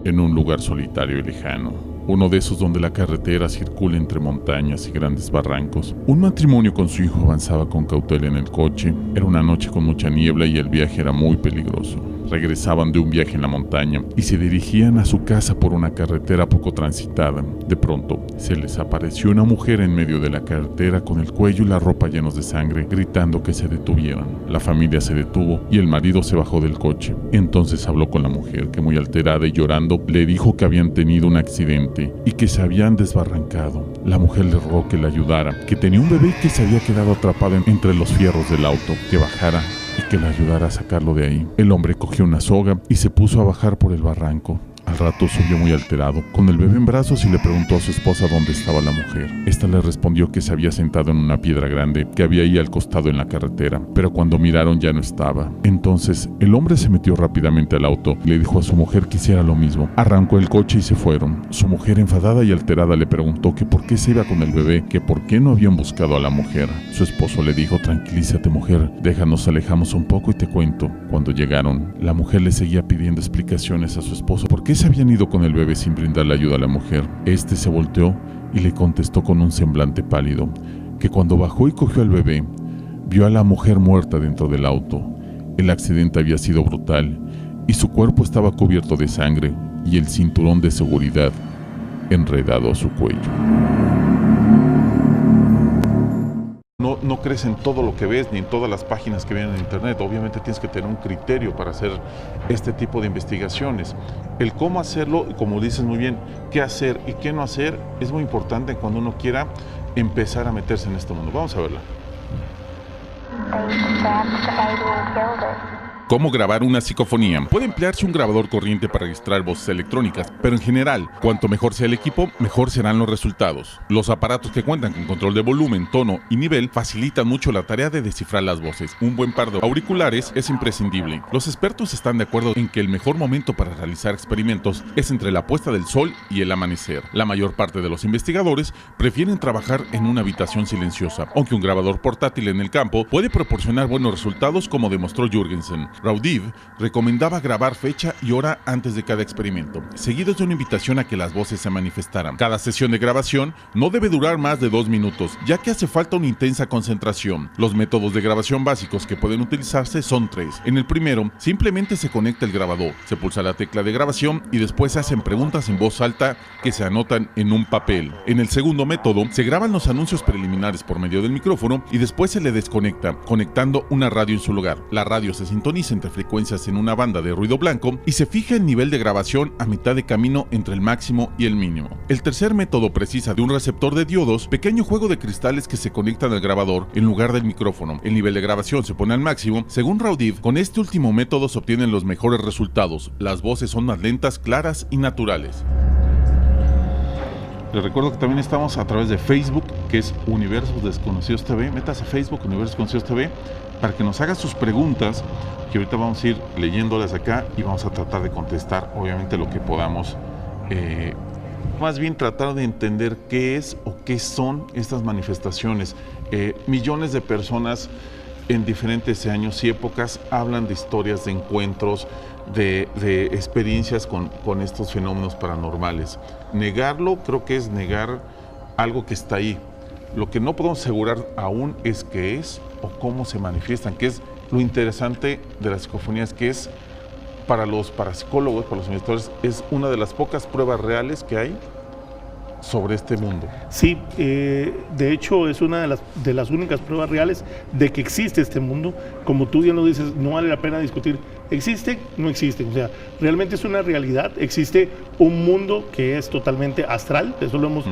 En un lugar solitario y lejano, uno de esos donde la carretera circula entre montañas y grandes barrancos, un matrimonio con su hijo avanzaba con cautela en el coche. Era una noche con mucha niebla y el viaje era muy peligroso. Regresaban de un viaje en la montaña y se dirigían a su casa por una carretera poco transitada. De pronto, se les apareció una mujer en medio de la carretera con el cuello y la ropa llenos de sangre, gritando que se detuvieran. La familia se detuvo y el marido se bajó del coche. Entonces habló con la mujer, que muy alterada y llorando, le dijo que habían tenido un accidente y que se habían desbarrancado. La mujer le rogó que le ayudara, que tenía un bebé que se había quedado atrapado entre los fierros del auto, que bajara y que le ayudara a sacarlo de ahí. El hombre cogió una soga y se puso a bajar por el barranco. Al rato subió muy alterado, con el bebé en brazos, y le preguntó a su esposa dónde estaba la mujer. Esta le respondió que se había sentado en una piedra grande que había ahí al costado en la carretera, pero cuando miraron ya no estaba. Entonces el hombre se metió rápidamente al auto y le dijo a su mujer que hiciera lo mismo. Arrancó el coche y se fueron. Su mujer, enfadada y alterada, le preguntó que por qué se iba con el bebé, que por qué no habían buscado a la mujer. Su esposo le dijo: tranquilízate, mujer, déjanos, alejamos un poco y te cuento. Cuando llegaron, la mujer le seguía pidiendo explicaciones a su esposo por qué se habían ido con el bebé sin brindarle ayuda a la mujer. Este se volteó y le contestó con un semblante pálido que cuando bajó y cogió al bebé, vio a la mujer muerta dentro del auto. El accidente había sido brutal y su cuerpo estaba cubierto de sangre y el cinturón de seguridad enredado a su cuello. no crees en todo lo que ves ni en todas las páginas que vienen en internet. Obviamente tienes que tener un criterio para hacer este tipo de investigaciones. El cómo hacerlo, como dices muy bien, qué hacer y qué no hacer, es muy importante cuando uno quiera empezar a meterse en este mundo. Vamos a verla. ¿Cómo grabar una psicofonía? Puede emplearse un grabador corriente para registrar voces electrónicas, pero en general, cuanto mejor sea el equipo, mejor serán los resultados. Los aparatos que cuentan con control de volumen, tono y nivel facilitan mucho la tarea de descifrar las voces. Un buen par de auriculares es imprescindible. Los expertos están de acuerdo en que el mejor momento para realizar experimentos es entre la puesta del sol y el amanecer. La mayor parte de los investigadores prefieren trabajar en una habitación silenciosa, aunque un grabador portátil en el campo puede proporcionar buenos resultados, como demostró Jürgensen. Raudive recomendaba grabar fecha y hora antes de cada experimento, seguidos de una invitación a que las voces se manifestaran. Cada sesión de grabación no debe durar más de 2 minutos, ya que hace falta una intensa concentración. Los métodos de grabación básicos que pueden utilizarse son 3. En el primero, simplemente se conecta el grabador, se pulsa la tecla de grabación y después se hacen preguntas en voz alta que se anotan en un papel. En el segundo método, se graban los anuncios preliminares por medio del micrófono y después se le desconecta, conectando una radio en su lugar. La radio se sintoniza entre frecuencias en una banda de ruido blanco y se fija el nivel de grabación a mitad de camino entre el máximo y el mínimo. El tercer método precisa de un receptor de diodos, pequeño juego de cristales que se conectan al grabador en lugar del micrófono. El nivel de grabación se pone al máximo. Según Raudive, con este último método se obtienen los mejores resultados. Las voces son más lentas, claras y naturales. Les recuerdo que también estamos a través de Facebook, que es Universos Desconocidos TV. Métase a Facebook, Universos Desconocidos TV, para que nos haga sus preguntas, que ahorita vamos a ir leyéndolas acá y vamos a tratar de contestar, obviamente, lo que podamos. Más bien tratar de entender qué es o qué son estas manifestaciones. Millones de personas en diferentes años y épocas hablan de historias, de encuentros, de experiencias con estos fenómenos paranormales. Negarlo creo que es negar algo que está ahí. Lo que no podemos asegurar aún es qué es o cómo se manifiestan, que es lo interesante de las psicofonías, que es para los parapsicólogos, para los investigadores, es una de las pocas pruebas reales que hay sobre este mundo. Sí, de hecho es una de las únicas pruebas reales de que existe este mundo. Como tú bien lo dices, no vale la pena discutir, ¿existe? No existe. O sea, realmente es una realidad. Existe un mundo que es totalmente astral, eso lo hemos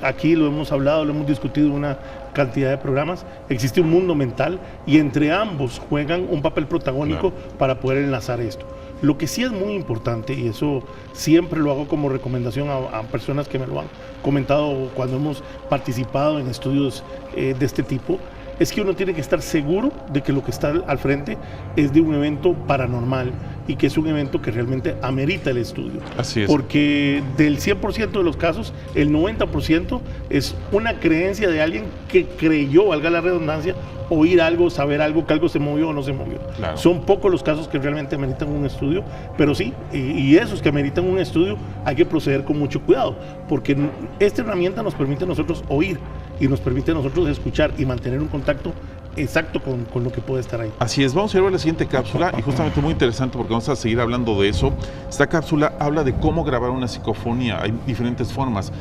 aquí lo hemos hablado, lo hemos discutido en una cantidad de programas. Existe un mundo mental y entre ambos juegan un papel protagónico para poder enlazar esto. Lo que sí es muy importante, y eso siempre lo hago como recomendación a personas que me lo han comentado cuando hemos participado en estudios de este tipo, es que uno tiene que estar seguro de que lo que está al frente es de un evento paranormal y que es un evento que realmente amerita el estudio. Así es. Porque del 100% de los casos, el 90% es una creencia de alguien que creyó, valga la redundancia, oír algo, saber algo, que algo se movió o no se movió. Claro. Son pocos los casos que realmente ameritan un estudio, pero sí, y esos que ameritan un estudio hay que proceder con mucho cuidado, porque esta herramienta nos permite a nosotros oír y nos permite a nosotros escuchar y mantener un contacto exacto con lo que puede estar ahí. Así es, vamos a ir a la siguiente cápsula y justamente muy interesante porque vamos a seguir hablando de eso. Esta cápsula habla de cómo grabar una psicofonía. Hay diferentes formas.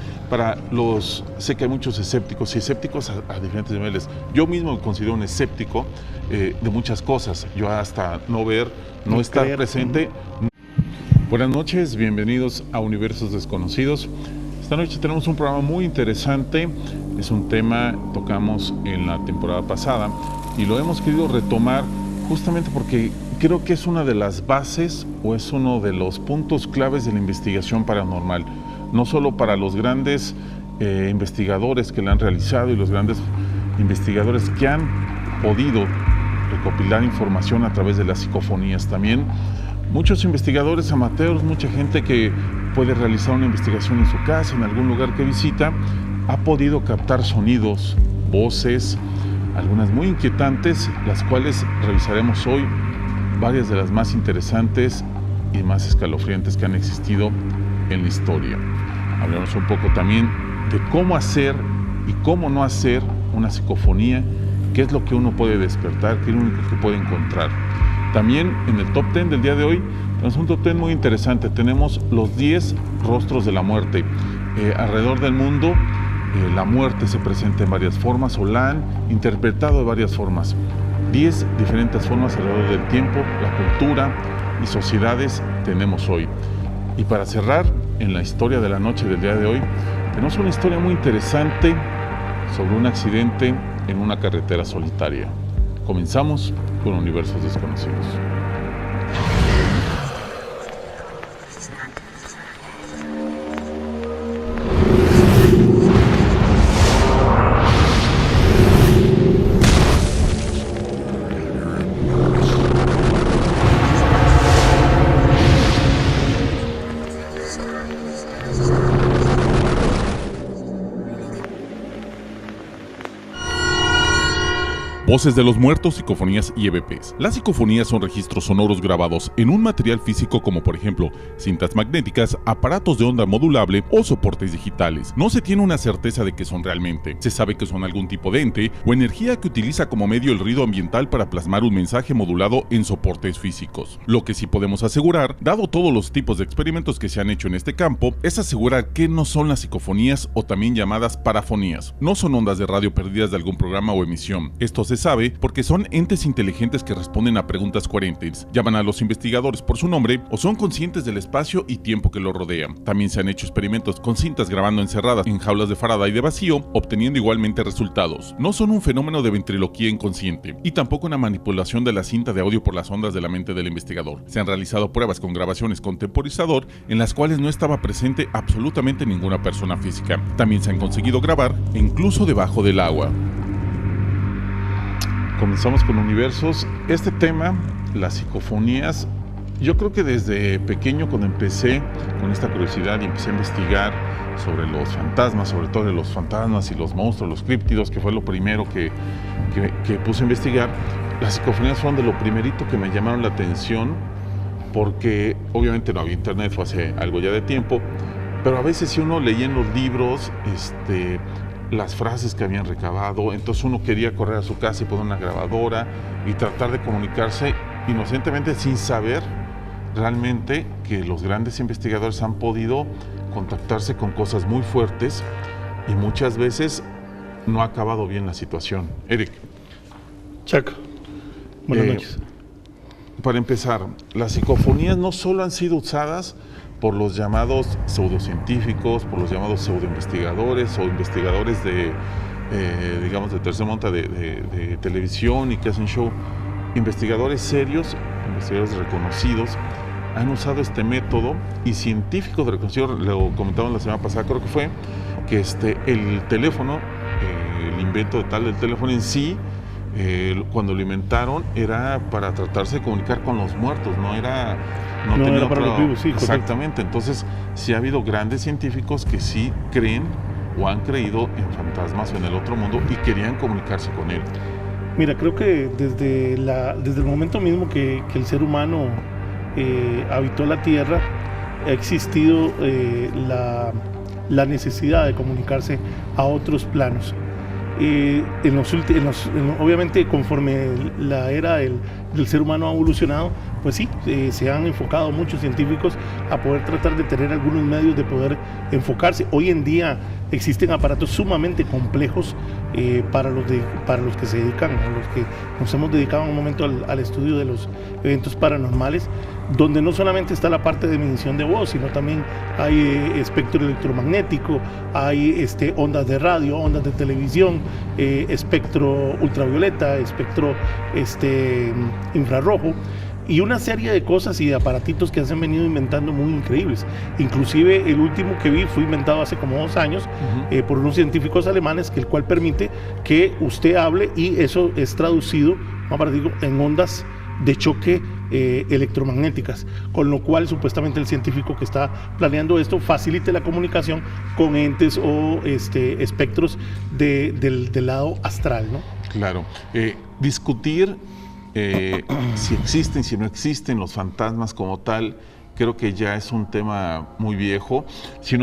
Sé que hay muchos escépticos y escépticos a diferentes niveles. Yo mismo me considero un escéptico de muchas cosas. Yo hasta no ver, no estar presente. Buenas noches, bienvenidos a Universos Desconocidos. Esta noche tenemos un programa muy interesante. Es un tema que tocamos en la temporada pasada y lo hemos querido retomar justamente porque creo que es una de las bases o es uno de los puntos claves de la investigación paranormal. No solo para los grandes investigadores que la han realizado y los grandes investigadores que han podido recopilar información a través de las psicofonías. También muchos investigadores amateurs, mucha gente que puede realizar una investigación en su casa, en algún lugar que visita, ha podido captar sonidos, voces, algunas muy inquietantes, las cuales revisaremos hoy, varias de las más interesantes y más escalofriantes que han existido en la historia. Hablaremos un poco también de cómo hacer y cómo no hacer una psicofonía, qué es lo que uno puede despertar, qué es lo único que puede encontrar. También en el top 10 del día de hoy tenemos un top 10 muy interesante. Tenemos los 10 rostros de la muerte. Alrededor del mundo la muerte se presenta en varias formas o la han interpretado de varias formas. 10 diferentes formas alrededor del tiempo, la cultura y sociedades tenemos hoy. Y para cerrar, en la historia de la noche del día de hoy, tenemos una historia muy interesante sobre un accidente en una carretera solitaria. Comenzamos con Universos Desconocidos. Voces de los muertos, psicofonías y EVPs. Las psicofonías son registros sonoros grabados en un material físico como por ejemplo cintas magnéticas, aparatos de onda modulable o soportes digitales. No se tiene una certeza de qué son realmente. Se sabe que son algún tipo de ente o energía que utiliza como medio el ruido ambiental para plasmar un mensaje modulado en soportes físicos. Lo que sí podemos asegurar, dado todos los tipos de experimentos que se han hecho en este campo, es asegurar que no son las psicofonías o también llamadas parafonías. No son ondas de radio perdidas de algún programa o emisión. Esto se sabe porque son entes inteligentes que responden a preguntas coherentes, llaman a los investigadores por su nombre o son conscientes del espacio y tiempo que los rodean. También se han hecho experimentos con cintas grabando encerradas en jaulas de Faraday de vacío, obteniendo igualmente resultados. No son un fenómeno de ventriloquía inconsciente y tampoco una manipulación de la cinta de audio por las ondas de la mente del investigador. Se han realizado pruebas con grabaciones con temporizador en las cuales no estaba presente absolutamente ninguna persona física. También se han conseguido grabar incluso debajo del agua. Comenzamos con Universos. Este tema, las psicofonías, yo creo que desde pequeño, cuando empecé con esta curiosidad y empecé a investigar sobre los fantasmas, sobre todo de los fantasmas y los monstruos, los críptidos, que fue lo primero que puse a investigar, las psicofonías fueron de lo primerito que me llamaron la atención, porque obviamente no había internet, fue hace algo ya de tiempo, pero a veces si uno leía en los libros, las frases que habían recabado, entonces uno quería correr a su casa y poner una grabadora y tratar de comunicarse inocentemente sin saber realmente que los grandes investigadores han podido contactarse con cosas muy fuertes y muchas veces no ha acabado bien la situación. Eric. Chaco, buenas noches. Para empezar, las psicofonías no solo han sido usadas por los llamados pseudocientíficos, por los llamados pseudoinvestigadores o investigadores de tercera monta de televisión y que hacen show. Investigadores serios, investigadores reconocidos, han usado este método y científicos reconocidos, lo comentamos la semana pasada, creo que fue, que el teléfono, el invento del teléfono en sí, cuando lo inventaron era para tratarse de comunicar con los muertos, no era para los vivos, sí, exactamente. Correcto. Entonces sí ha habido grandes científicos que sí creen o han creído en fantasmas o en el otro mundo y querían comunicarse con él. Mira, creo que desde el momento mismo que el ser humano habitó la Tierra, ha existido la necesidad de comunicarse a otros planos. Obviamente conforme la era del ser humano ha evolucionado, pues sí, se han enfocado muchos científicos a poder tratar de tener algunos medios de poder enfocarse. Hoy en día existen aparatos sumamente complejos para los que se dedican, a los que nos hemos dedicado en un momento al estudio de los eventos paranormales, donde no solamente está la parte de medición de voz, sino también hay espectro electromagnético, hay ondas de radio, ondas de televisión, espectro ultravioleta, espectro infrarrojo, y una serie de cosas y de aparatitos que se han venido inventando muy increíbles. Inclusive el último que vi fue inventado hace como 2 años por unos científicos alemanes, el cual permite que usted hable y eso es traducido, un aparatito, en ondas de choque electromagnéticas, con lo cual supuestamente el científico que está planeando esto facilite la comunicación con entes o espectros del lado astral, ¿no? Claro. Discutir si existen, si no existen los fantasmas como tal, creo que ya es un tema muy viejo. Si no